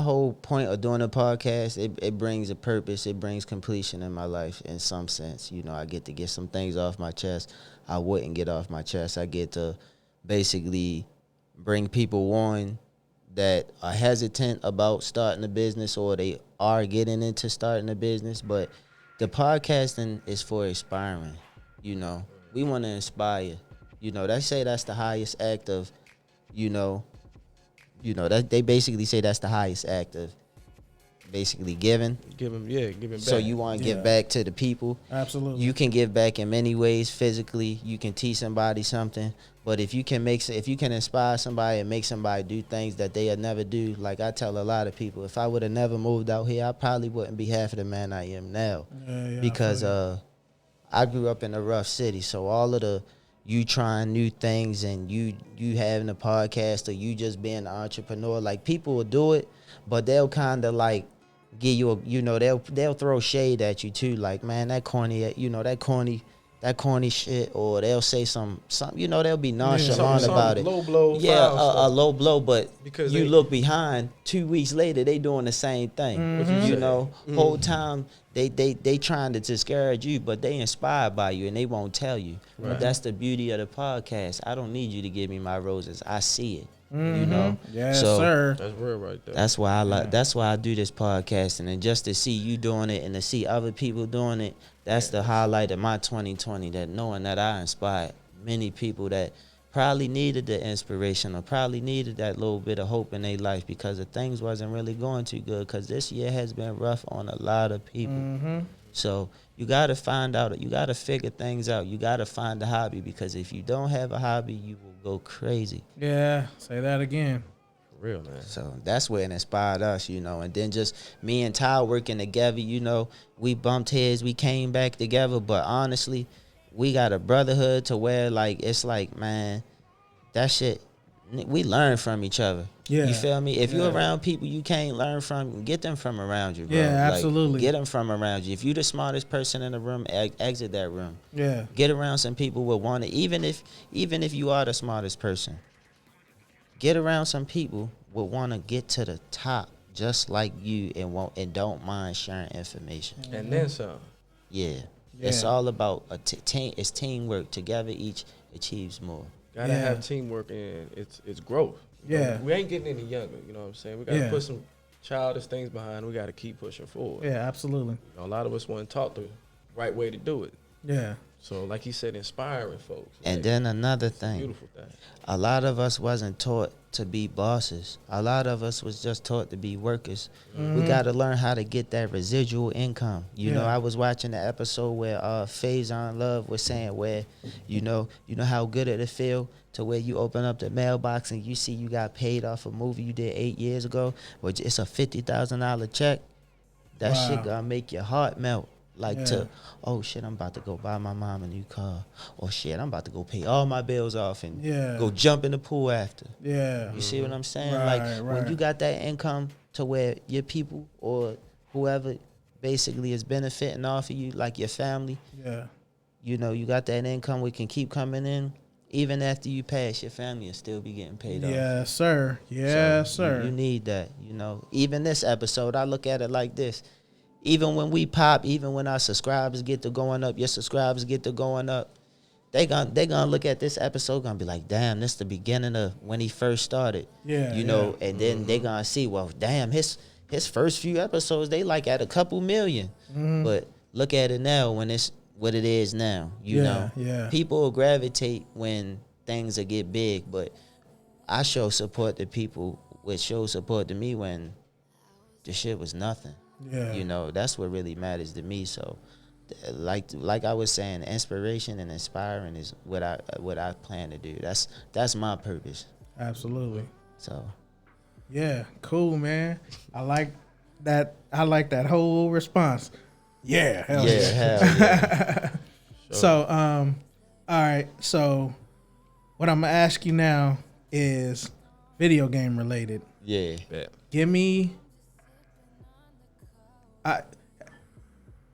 whole point of doing a podcast, it brings a purpose, it brings completion in my life in some sense. You know, I get to get some things off my chest I wouldn't get off my chest. I get to basically bring people on that are hesitant about starting a business or they are getting into starting a business. But the podcasting is for inspiring. You know, we want to inspire. You know, they say that's the highest act of, that they basically say that's the highest act of basically giving. Giving back. So you want to give back to the people. Absolutely. You can give back in many ways. Physically, you can teach somebody something. But if you can inspire somebody and make somebody do things that they'll never do, like I tell a lot of people, if I would have never moved out here, I probably wouldn't be half of the man I am now. Because I grew up in a rough city, so all of you trying new things and you having a podcast or you just being an entrepreneur, like people will do it, but they'll kind of like give you they'll throw shade at you too, like, man, that corny shit, or they'll say some they'll be nonchalant about it. Low blow. A low blow, but because you look behind 2 weeks later, they doing the same thing. Whole time they trying to discourage you, but they inspired by you and they won't tell you. Right. But that's the beauty of the podcast. I don't need you to give me my roses. I see it. Yes, so sir. That's real right there. That's why that's why I do this podcasting, and just to see you doing it and to see other people doing it, that's the highlight of my 2020, that knowing that I inspired many people that probably needed the inspiration or probably needed that little bit of hope in their life because the things wasn't really going too good, because this year has been rough on a lot of people. So you got to find out, you got to figure things out. You got to find a hobby, because if you don't have a hobby, you will go crazy. Yeah, say that again. For real, man. So that's where it inspired us, and then just me and Ty working together, we bumped heads, we came back together, but honestly, we got a brotherhood to where, like, it's like, man, that shit, we learn from each other. Yeah. You feel me? If you're around people you can't learn from, get them from around you, bro. Yeah, Like, absolutely. get them from around you. If you're the smartest person in the room, exit that room. Yeah. Get around some people who want to, even if you are the smartest person, get around some people who want to get to the top just like you and don't mind sharing information. And then some. Yeah. It's all about team. It's teamwork. Together, each achieves more. Gotta have teamwork, and it's growth. We ain't getting any younger. You know what I'm saying? We gotta put some childish things behind. We gotta keep pushing forward. Yeah, absolutely. A lot of us weren't taught the right way to do it. Yeah. So, like he said, inspiring folks. And Like, then another thing, beautiful thing. a lot of us wasn't taught to be bosses. A lot of us was just taught to be workers. We got to learn how to get that residual income. You know, Yeah. I was watching the episode where Faison Love was saying where, you know how good it'll feel to where you open up the mailbox and you see you got paid off a movie you did 8 years ago, which it's a $50,000 check. That Wow. shit gonna make your heart melt. Like Yeah. oh shit, I'm about to go buy my mom a new car. Oh shit, I'm about to go pay all my bills off and Yeah. go jump in the pool after. Yeah. You see what I'm saying? Right, Like right. when you got that income to where your people or whoever basically is benefiting off of you, like your family, Yeah. you know, you got that income we can keep coming in. Even after you pass, your family will still be getting paid off. Yes, sir. Yes, So, sir. You need that, you know. Even this episode, I look at it like this. Even when we pop, even when our subscribers get to going up, your subscribers get to going up, they gonna look at this episode gonna be like, damn, this the beginning of when he first started. Yeah, You know, yeah. and then they gonna see, well, damn, his first few episodes, they like at a couple million. But look at it now when it's what it is now. You Yeah, know. yeah. People will gravitate when things will get big, but I show support to people which show support to me when the shit was nothing. Yeah. You know, that's what really matters to me. So, like I was saying, inspiration and inspiring is what I plan to do. That's my purpose. Absolutely. So, Yeah. Cool, man. I like that. I like that whole response. Yeah. Hell yeah, yeah. hell yeah. So, all right. So, what I'm gonna ask you now is video game related. Yeah. Bet. Give me a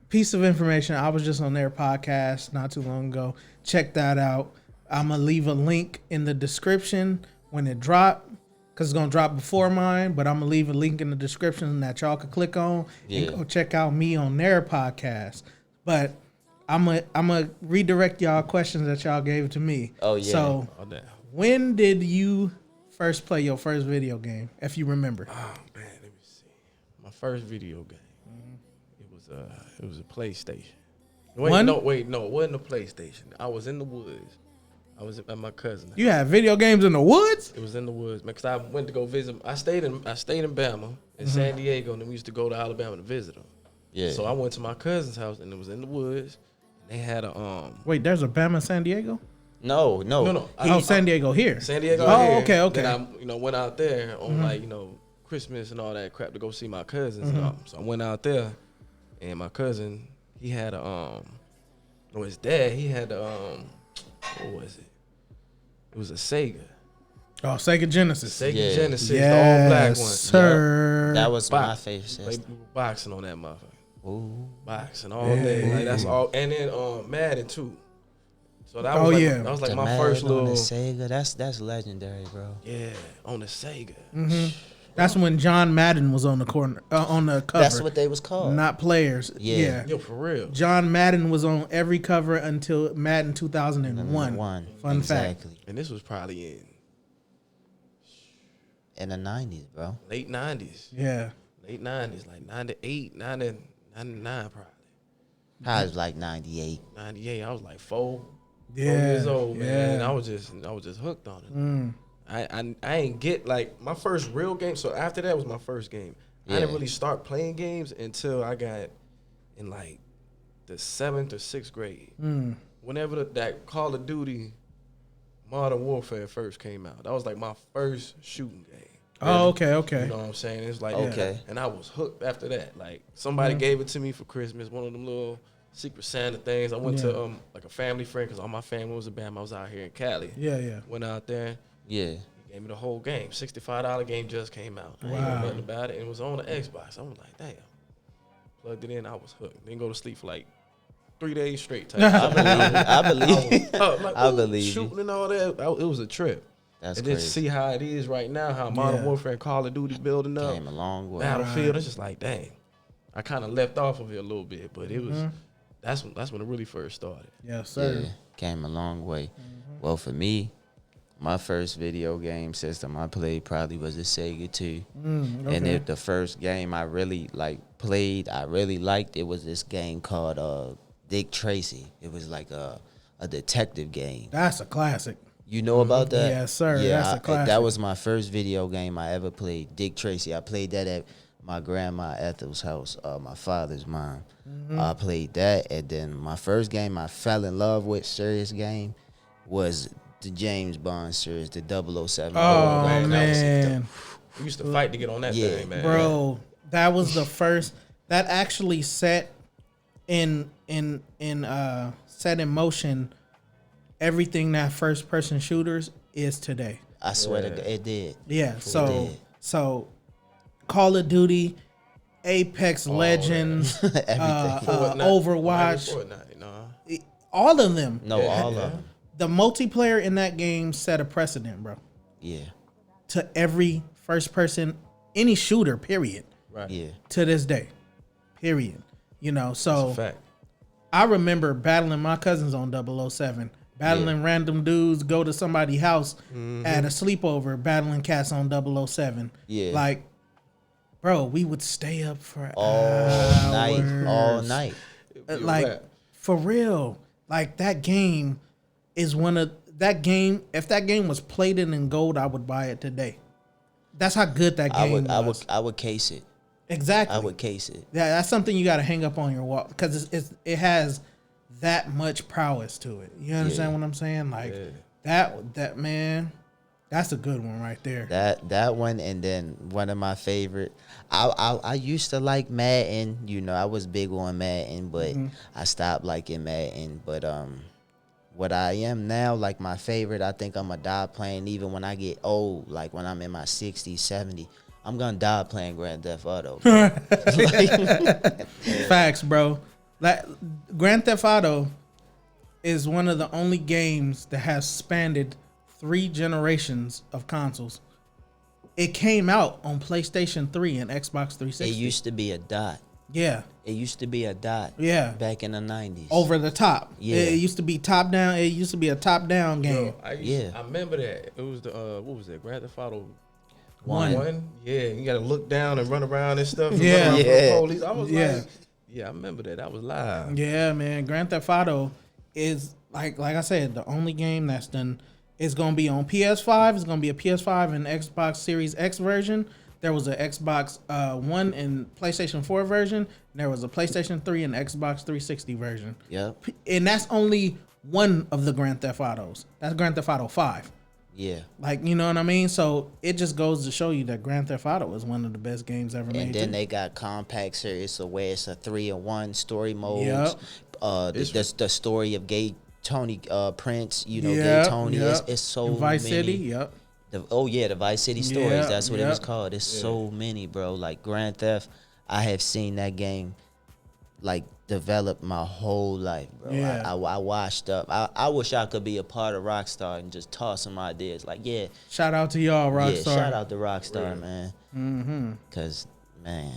piece of information. I was just on their podcast not too long ago. Check that out. I'm gonna leave a link in the description when it drop, because it's gonna drop before mine. But I'm gonna leave a link in the description that y'all can click on Yeah. and go check out me on their podcast. But I'm gonna redirect y'all questions that y'all gave to me. Oh, yeah. So Oh, damn. when did you first play your first video game, if you remember? Oh man, let me see. My first video game. It was a PlayStation. One? No, it wasn't a PlayStation. I was in the woods. I was at my cousin's house. You had video games in the woods? It was in the woods, man. Cause I went to go visit. I stayed in Bama, in San Diego, and then we used to go to Alabama to visit them. Yeah. So I went to my cousin's house, and it was in the woods. And they had a Wait, there's a Bama San Diego? No. No. Oh, San Diego here. San Diego. Oh, here. okay. Then I went out there on like Christmas and all that crap to go see my cousins. And all. So I went out there, and my cousin he had his dad he had what was it? It was a Sega. Oh, Sega Genesis. Sega Yeah. Genesis, the all black one. sir. That was my Box. favorite Like, system. we were boxing on that motherfucker. Ooh. Boxing all day. Like that's all. And then Madden too. So that Oh, was yeah. that was like The my Madden first on the little Sega, that's legendary, bro. yeah on the Sega. That's when John Madden was on the corner, on the cover. That's what they was called. Not players. Yeah. Yo, for real. John Madden was on every cover until Madden 2001. Fun fact. Exactly. And this was probably In the 90s, bro. late 90s. Yeah. Late 90s, like 98, 90, 99 probably. I was like 98. 98, I was like four Yeah. years old, man. yeah. And I was just hooked on it. I ain't get like my first real game. So after that was my first game. I didn't Yeah. really start playing games until I got in like the 7th or 6th grade. Whenever that Call of Duty Modern Warfare first came out, that was like my first shooting game. Oh, okay. You know what I'm saying? It's like Okay. and I was hooked after that. Like somebody gave it to me for Christmas, one of them little Secret Santa things. I went to like a family friend because all my family was in Bama. I was out here in Cali. Yeah. Went out there. Yeah. He gave me the whole game. $65 game just came out. I ain't Wow. know nothing about it. And it was on the Xbox. I was like, damn. Plugged it in. I was hooked. Didn't go to sleep for like 3 days straight. Type I believe. like, I ooh, believe you. shooting and all that. It was a trip. That's And then crazy. see how it is right now, how Modern Warfare and Call of Duty building up. Came a long way. Battlefield. It's just like, dang. I kind of left off of it a little bit, but it was that's when it really first started. Yes, sir. Yeah, came a long way. Well, for me, my first video game system I played probably was the Sega 2. And the first game I really played, I really liked, it was this game called Dick Tracy. It was like a detective game. That's a classic. You know about that? Yes, sir. Yeah, That's a classic. that was my first video game I ever played. Dick Tracy. I played that at my grandma Ethel's house, my father's mom. I played that, and then my first game I fell in love with, serious game, was the James Bond series, the 007. Oh, man. We used to fight to get on that thing, man. Bro, that was the first that actually set in motion everything that first person shooters is today. I swear to God, it did. Yeah, so Call of Duty, Apex Legends, Overwatch, Fortnite, no. all of them. No, all of them. The multiplayer in that game set a precedent, bro. Yeah. To every first person, any shooter, period. Right. Yeah. To this day, period. You know, so That's a fact. I remember battling my cousins on 007, battling random dudes, go to somebody's house at a sleepover, battling cats on 007. Yeah. Like, bro, we would stay up for All night. Like, for real. Like, that game is one of that game. If that game was plated in gold, I would buy it today. That's how good that game was. I would case it. Exactly. I would case it. Yeah, that's something you got to hang up on your wall because it has that much prowess to it. You understand what I'm saying? Like that man, that's a good one right there. That one, and then one of my favorite. I used to like Madden. You know, I was big on Madden, but I stopped liking Madden. But what I am now, like my favorite, I think I'm a die playing even when I get old, like when I'm in my 60s, 70s. I'm gonna die playing Grand Theft Auto. Facts, bro. Like Grand Theft Auto is one of the only games that has spanned 3 generations of consoles. It came out on PlayStation 3 and Xbox 360. It used to be a dot. Yeah. It used to be a dot. Yeah. Back in the 90s. Over the top. Yeah. It used to be top down. It used to be a top down game. Yo, I remember that. It was the what was it? Grand Theft Auto 1. Yeah, you gotta look down and run around and stuff. Yeah. And run around from the police. I was Yeah. like, yeah, I remember that. That was live. Yeah, man. Grand Theft Auto is like I said, the only game that's done. It's gonna be on PS5. It's gonna be a PS5 and Xbox Series X version. There was a Xbox One and PlayStation 4 version. And there was a PlayStation 3 and Xbox 360 version. Yep. And that's only one of the Grand Theft Autos. That's Grand Theft Auto 5. Yeah. Like, you know what I mean? So it just goes to show you that Grand Theft Auto is one of the best games ever made. And then too. they got compact series, so where it's a 3-in-1 story modes. Yep. The story of Gay Tony Prince, you know, Yep, Gay Tony. yep. It's so And Vice many. City, yep. The Vice City stories. Yep, That's what it was yep. called. It's so many, bro. Like Grand Theft, I have seen that game like develop my whole life, bro. Yeah. I washed up. I wish I could be a part of Rockstar and just toss some ideas. Like, yeah. Shout out to y'all, Rockstar. Yeah, shout out to Rockstar, man. Mm-hmm. Because, man,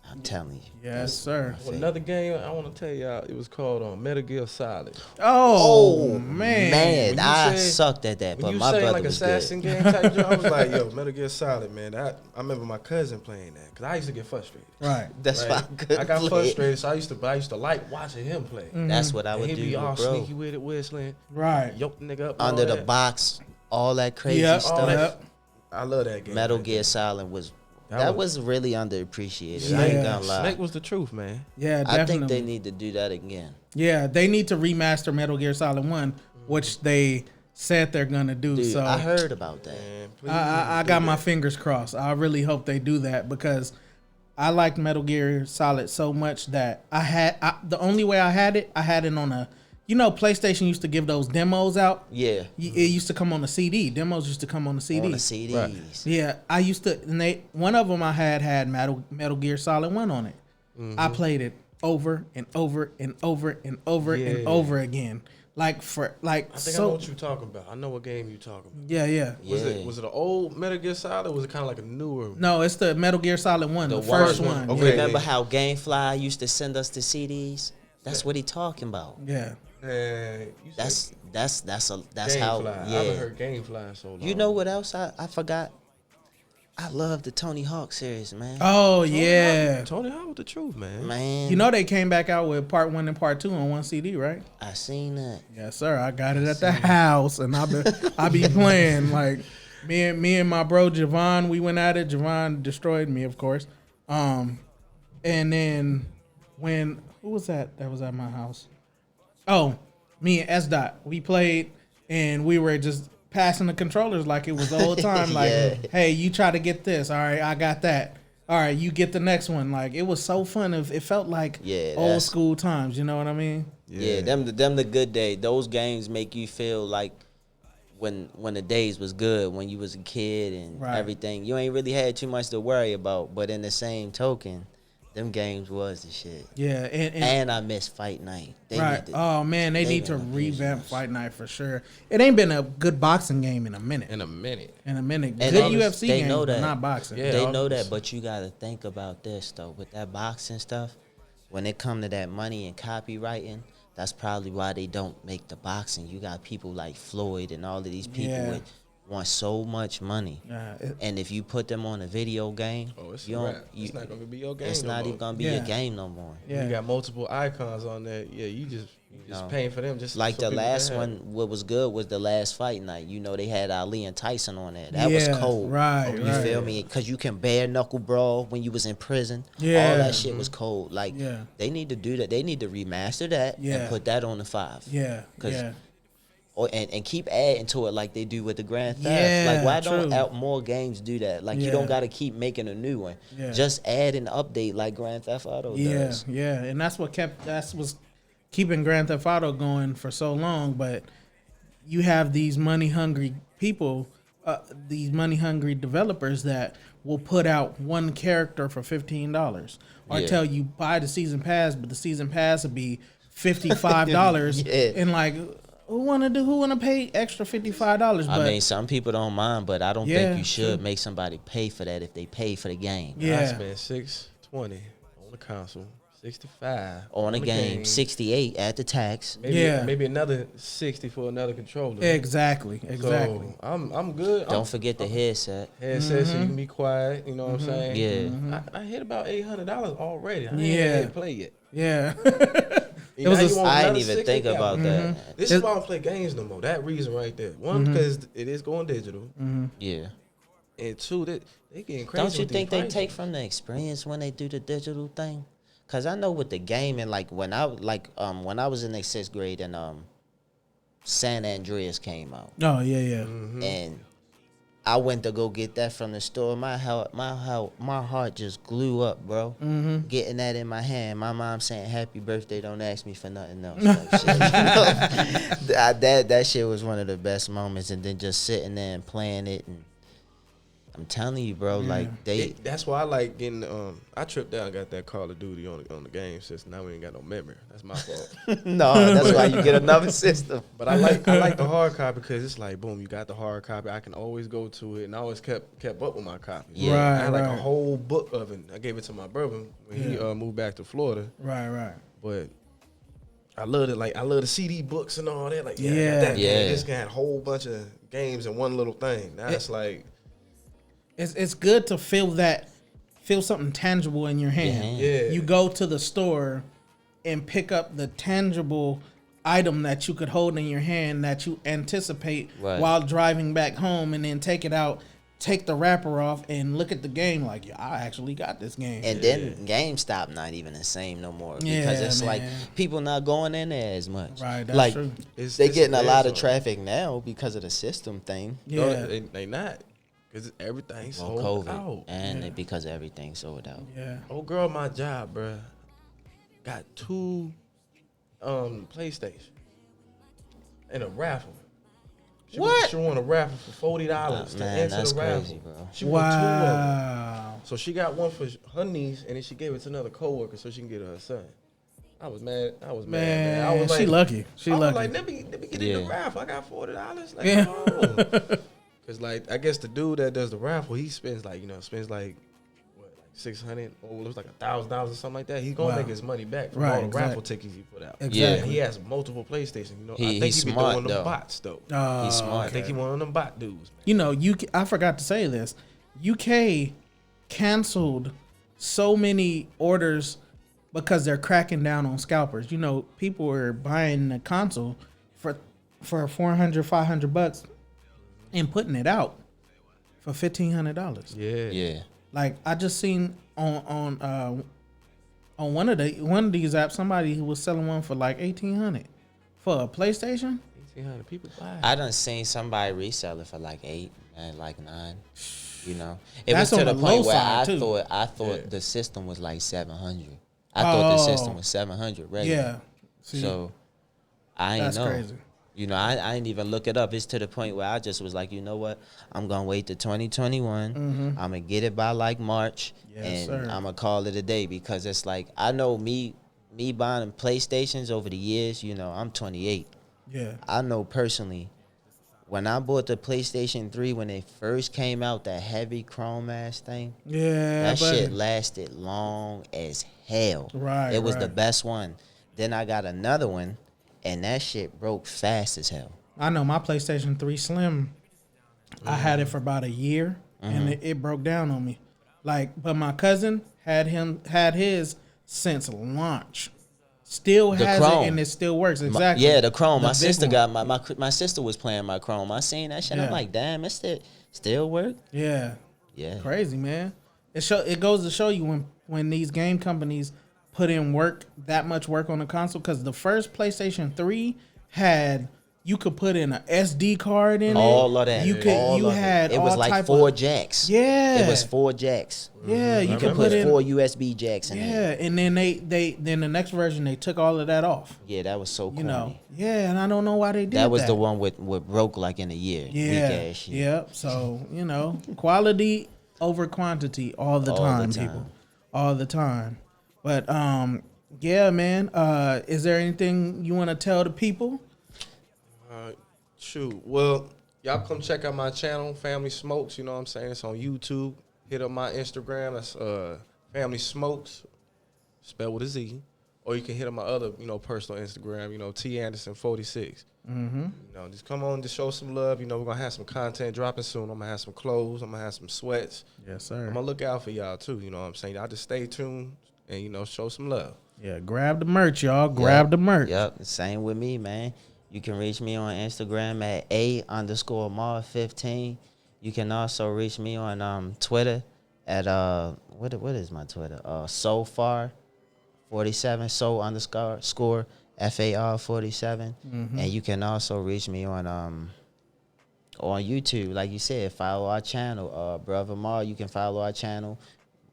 I'm telling you. Yes, sir. Well, another game I want to tell y'all, it was called Metal Gear Solid. Oh, man. Man, I say- sucked at that, When but you my say brother like was assassin good. game type job, I was like, yo, Metal Gear Solid, man. I remember my cousin playing that because I used to get frustrated. Right. That's why I couldn't I got play it. frustrated, so I used to like watching him play. That's what I And would he'd do, be all bro. sneaky with it, whistling, Right. yoke the nigga up and Under all the that. box, all that crazy Yep. stuff. Yep. I love that game. Metal right Gear there. Solid was That that was- was really underappreciated. Yeah. I ain't gonna lie. Snake was the truth, man. Yeah, I definitely. think they need to do that again. Yeah, they need to remaster Metal Gear Solid 1, which they said they're going to do. Dude, so I heard about that. Man, please I do got my that. fingers crossed. I really hope they do that because I liked Metal Gear Solid so much that the only way I had it on a, PlayStation used to give those demos out. Yeah, It used to come on the CD. Demos used to come on the CD. on the CDs. Right. Yeah, I used to. And one of them I had Metal Gear Solid 1 on it. I played it over and over and over and over and Yeah. over again. I think I know what you're talking about. I know what game you're talking about. Yeah. Was it an old Metal Gear Solid or was it kind of like a newer? No, it's the Metal Gear Solid 1, the first one. Okay. Remember how GameFly used to send us the CDs? That's what he talking about. Yeah. Man, you said That's how. Gamefly. I Yeah. haven't heard Gamefly in so long. You know what else I forgot? I love the Tony Hawk series, man. Oh yeah, Tony Hawk with the truth, man. Man, you know they came back out with part 1 and part 2 on one CD, right? I seen that. Yes, sir. I got it at the house, and I be playing like me and my bro Javon. We went at it. Javon destroyed me, of course. And then who was that? That was at my house. Oh, me and S Dot. We played, and we were just passing the controllers like it was the whole time. Like, Yeah. hey, you try to get this. All right, I got that. All right, you get the next one. Like, it was so fun. It felt like old school times. You know what I mean? Yeah, them the good days. Those games make you feel like when the days was good, when you was a kid and everything. You ain't really had too much to worry about. But in the same token, them games was the shit. Yeah, and I miss Fight Night. Oh man, they need to revamp Fight Night for sure. It ain't been a good boxing game in a minute. In a minute. And good UFC they game, know but that. not boxing. Yeah. They know that, but you gotta think about this though. With that boxing stuff, when it come to that money and copywriting, that's probably why they don't make the boxing. You got people like Floyd and all of these people want so much money, and if you put them on a video game, it's not gonna be your game. It's not even gonna be your game no more. You got multiple icons on there. Yeah, you just paying for them. Just like so the last can have one. What was good was the last Fight Night. You know, they had Ali and Tyson on there. That was cold. Right. You feel me? Because you can bare knuckle brawl when you was in prison. Yeah. All that shit was cold. Like they need to do that. They need to remaster that and put that on the 5. Yeah. And keep adding to it like they do with the Grand Theft. Yeah, Like, why don't more games do that? Like, you don't got to keep making a new one. Just add an update like Grand Theft Auto does. Yeah, and that's what was keeping Grand Theft Auto going for so long. But you have these money hungry people, these money hungry developers that will put out one character for $15 or tell you buy the season pass, but the season pass will be $55 and like. Who wanna pay extra $55? I mean, some people don't mind, but I don't think you should make somebody pay for that if they pay for the game. Yeah, I spent $620 on the console, $65 on a game, $68 at the tax. Maybe another $60 for another controller. Exactly. So I'm good. Don't forget the headset. So you can be quiet. You know what I'm saying? Yeah. I hit about $800 already. I ain't had to play yet. Yeah. I didn't even think about that. This is why I don't play games no more. That reason right there. One, because it is going digital. Yeah. And two, they getting crazy. Don't you think they take from the experience when they do the digital thing? Cause I know with the gaming, like when I was in the 6th grade and San Andreas came out. Oh yeah. And I went to go get that from the store. My heart just glue up, bro. Getting that in my hand. My mom saying, "Happy birthday! Don't ask me for nothing else." Like shit, you know? That shit was one of the best moments. And then just sitting there and playing it, and I'm telling you, bro, like that's why I like getting. I tripped out and got that Call of Duty on the game system. Now we ain't got no memory. That's my fault. No, that's why you get another system. But I like the hard copy because it's like, boom, you got the hard copy. I can always go to it, and I always kept up with my copy. Yeah, right, I had like a whole book of it. I gave it to my brother when he moved back to Florida. Right. But I loved it. Like I love the CD books and all that. Like I got that. This guy had a whole bunch of games in one little thing. Now it's like. It's good to feel something tangible in your hand. Yeah. You go to the store and pick up the tangible item that you could hold in your hand that you anticipate while driving back home, and then take it out, take the wrapper off, and look at the game like, I actually got this game. And then GameStop not even the same no more because it's like people not going in there as much. Right, that's like true. They getting a lot of traffic now because of the system thing. Yeah, no, they not. Because everything's sold COVID out. And because everything's sold out. Yeah. Old girl, my job, bruh, got 2 PlayStation and a raffle. She won a raffle for $40 to enter that's the raffle. Crazy, bro. She won 2 of them. So she got one for her niece, and then she gave it to another coworker so she can get her son. I was mad. Man. I was like, she lucky. She I lucky. was like, let me get in the raffle. I got $40. Like, oh. Cause like I guess the dude that does the raffle, he spends like what, like $600 or it was like $1,000 or something like that. He's gonna make his money back from all the raffle tickets he put out. Exactly. Yeah, and he has multiple PlayStations. You know, He I think he be smart, doing them though. bots though. He's smart. I think he one of them bot dudes. Man. You know, I forgot to say this. UK canceled so many orders because they're cracking down on scalpers. You know, people were buying the console for $400-$500 and putting it out for $1,500. Yeah. Yeah. I just seen on one of these apps somebody who was selling one for like $1,800 for a PlayStation. 1,800 people buy. I done seen somebody resell it for like 8 and like 9. You know, it That's was to on the the low point where side, too. I thought the system was like 700. I thought the system was 700 regular. Yeah. See, So I ain't that's know. crazy. You know, I ain't even look it up. It's to the point where I just was like, you know what? I'm gonna wait to 2021. I'm gonna get it by like March, Yes, and sir. I'm gonna call it a day because it's like I know me buying PlayStations over the years. You know, I'm 28. Yeah. I know personally, when I bought the PlayStation 3 when it first came out, that heavy chrome ass thing, Yeah. that shit lasted long as hell. Right, It was the right. best one. Then I got another one, and that shit broke fast as hell. I know my PlayStation 3 Slim, I had it for about a year and it broke down on me. But my cousin had his since launch. Still The has Chrome. it and it still works. Exactly. Yeah, the Chrome. The My big sister one. got my sister was playing my Chrome. I seen that shit. Yeah. I'm like, damn, it still work. Yeah. Yeah. Crazy, man. It goes to show you when these game companies put in that much work on the console, because the first PlayStation 3 you could put in an SD card in All it. of that. You could All you of had it was all like type 4 of, jacks. Yeah. It was 4 jacks. Yeah, you You could could put put in 4 USB jacks in Yeah, there. and then then the next version they took all of that off. Yeah, that was so corny. You know. Yeah, and I don't know why they did that. That was the one with broke like in a year. Yeah. Weak ass shit. Yep. So, quality over quantity all the All the time, time. people. All the time. But yeah, man. Is there anything you want to tell the people? Shoot. Well, y'all come check out my channel, Family Smokes. You know what I'm saying? It's on YouTube. Hit up my Instagram. That's Family Smokes, spelled with a Z. Or you can hit up my other, personal Instagram, T Anderson 46. Just come on to show some love. We're gonna have some content dropping soon. I'm gonna have some clothes. I'm gonna have some sweats. Yes, sir. I'm gonna look out for y'all too. You know what I'm saying? Y'all just stay tuned and show some love. Yeah, grab the merch, y'all. Grab the merch. Yep. Same with me, man. You can reach me on Instagram at _Marr15. You can also reach me on Twitter at what is my Twitter? So far 47 so _ FAR 47. And you can also reach me on YouTube. Like you said, follow our channel. Brother Marr, you can follow our channel.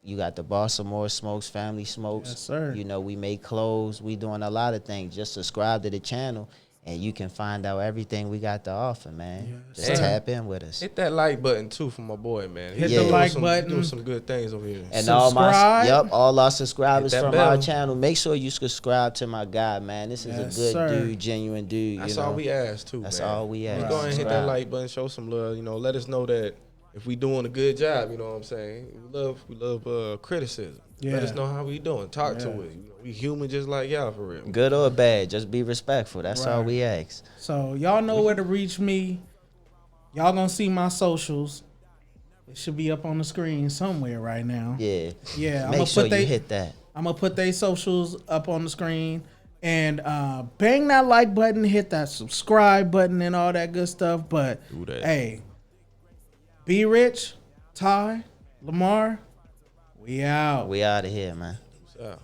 You got the Bossamore Smokes, Family Smokes. Yes, sir. We make clothes. We doing a lot of things. Just subscribe to the channel, and you can find out everything we got to offer, man. Yes, Just sir. tap in with us. Hit that like button too for my boy, man. Hit He's the doing like some, button. Doing some good things over here. And Subscribe. all our subscribers Hit that from our bell. channel, make sure you subscribe to my guy, man. This is Yes, a good sir. dude, genuine dude. That's all we ask too, That's man. all we ask. Just go ahead and hit that Subscribe. like button, show some love. Let us know that if we doing a good job. You know what I'm saying? We love criticism. Yeah. Let us know how we doing. Talk to Yeah. us. We human just like y'all for real. Good or bad, just be respectful. That's all Right. we ask. So y'all know where to reach me. Y'all gonna see my socials. It should be up on the screen somewhere right now. Yeah. Yeah, I'm Make gonna sure put you they hit that. I'm gonna put their socials up on the screen, and bang that like button, hit that subscribe button, and all that good stuff. But Do that. hey, be rich, Ty, Lamar, we out. We out of here, man. So.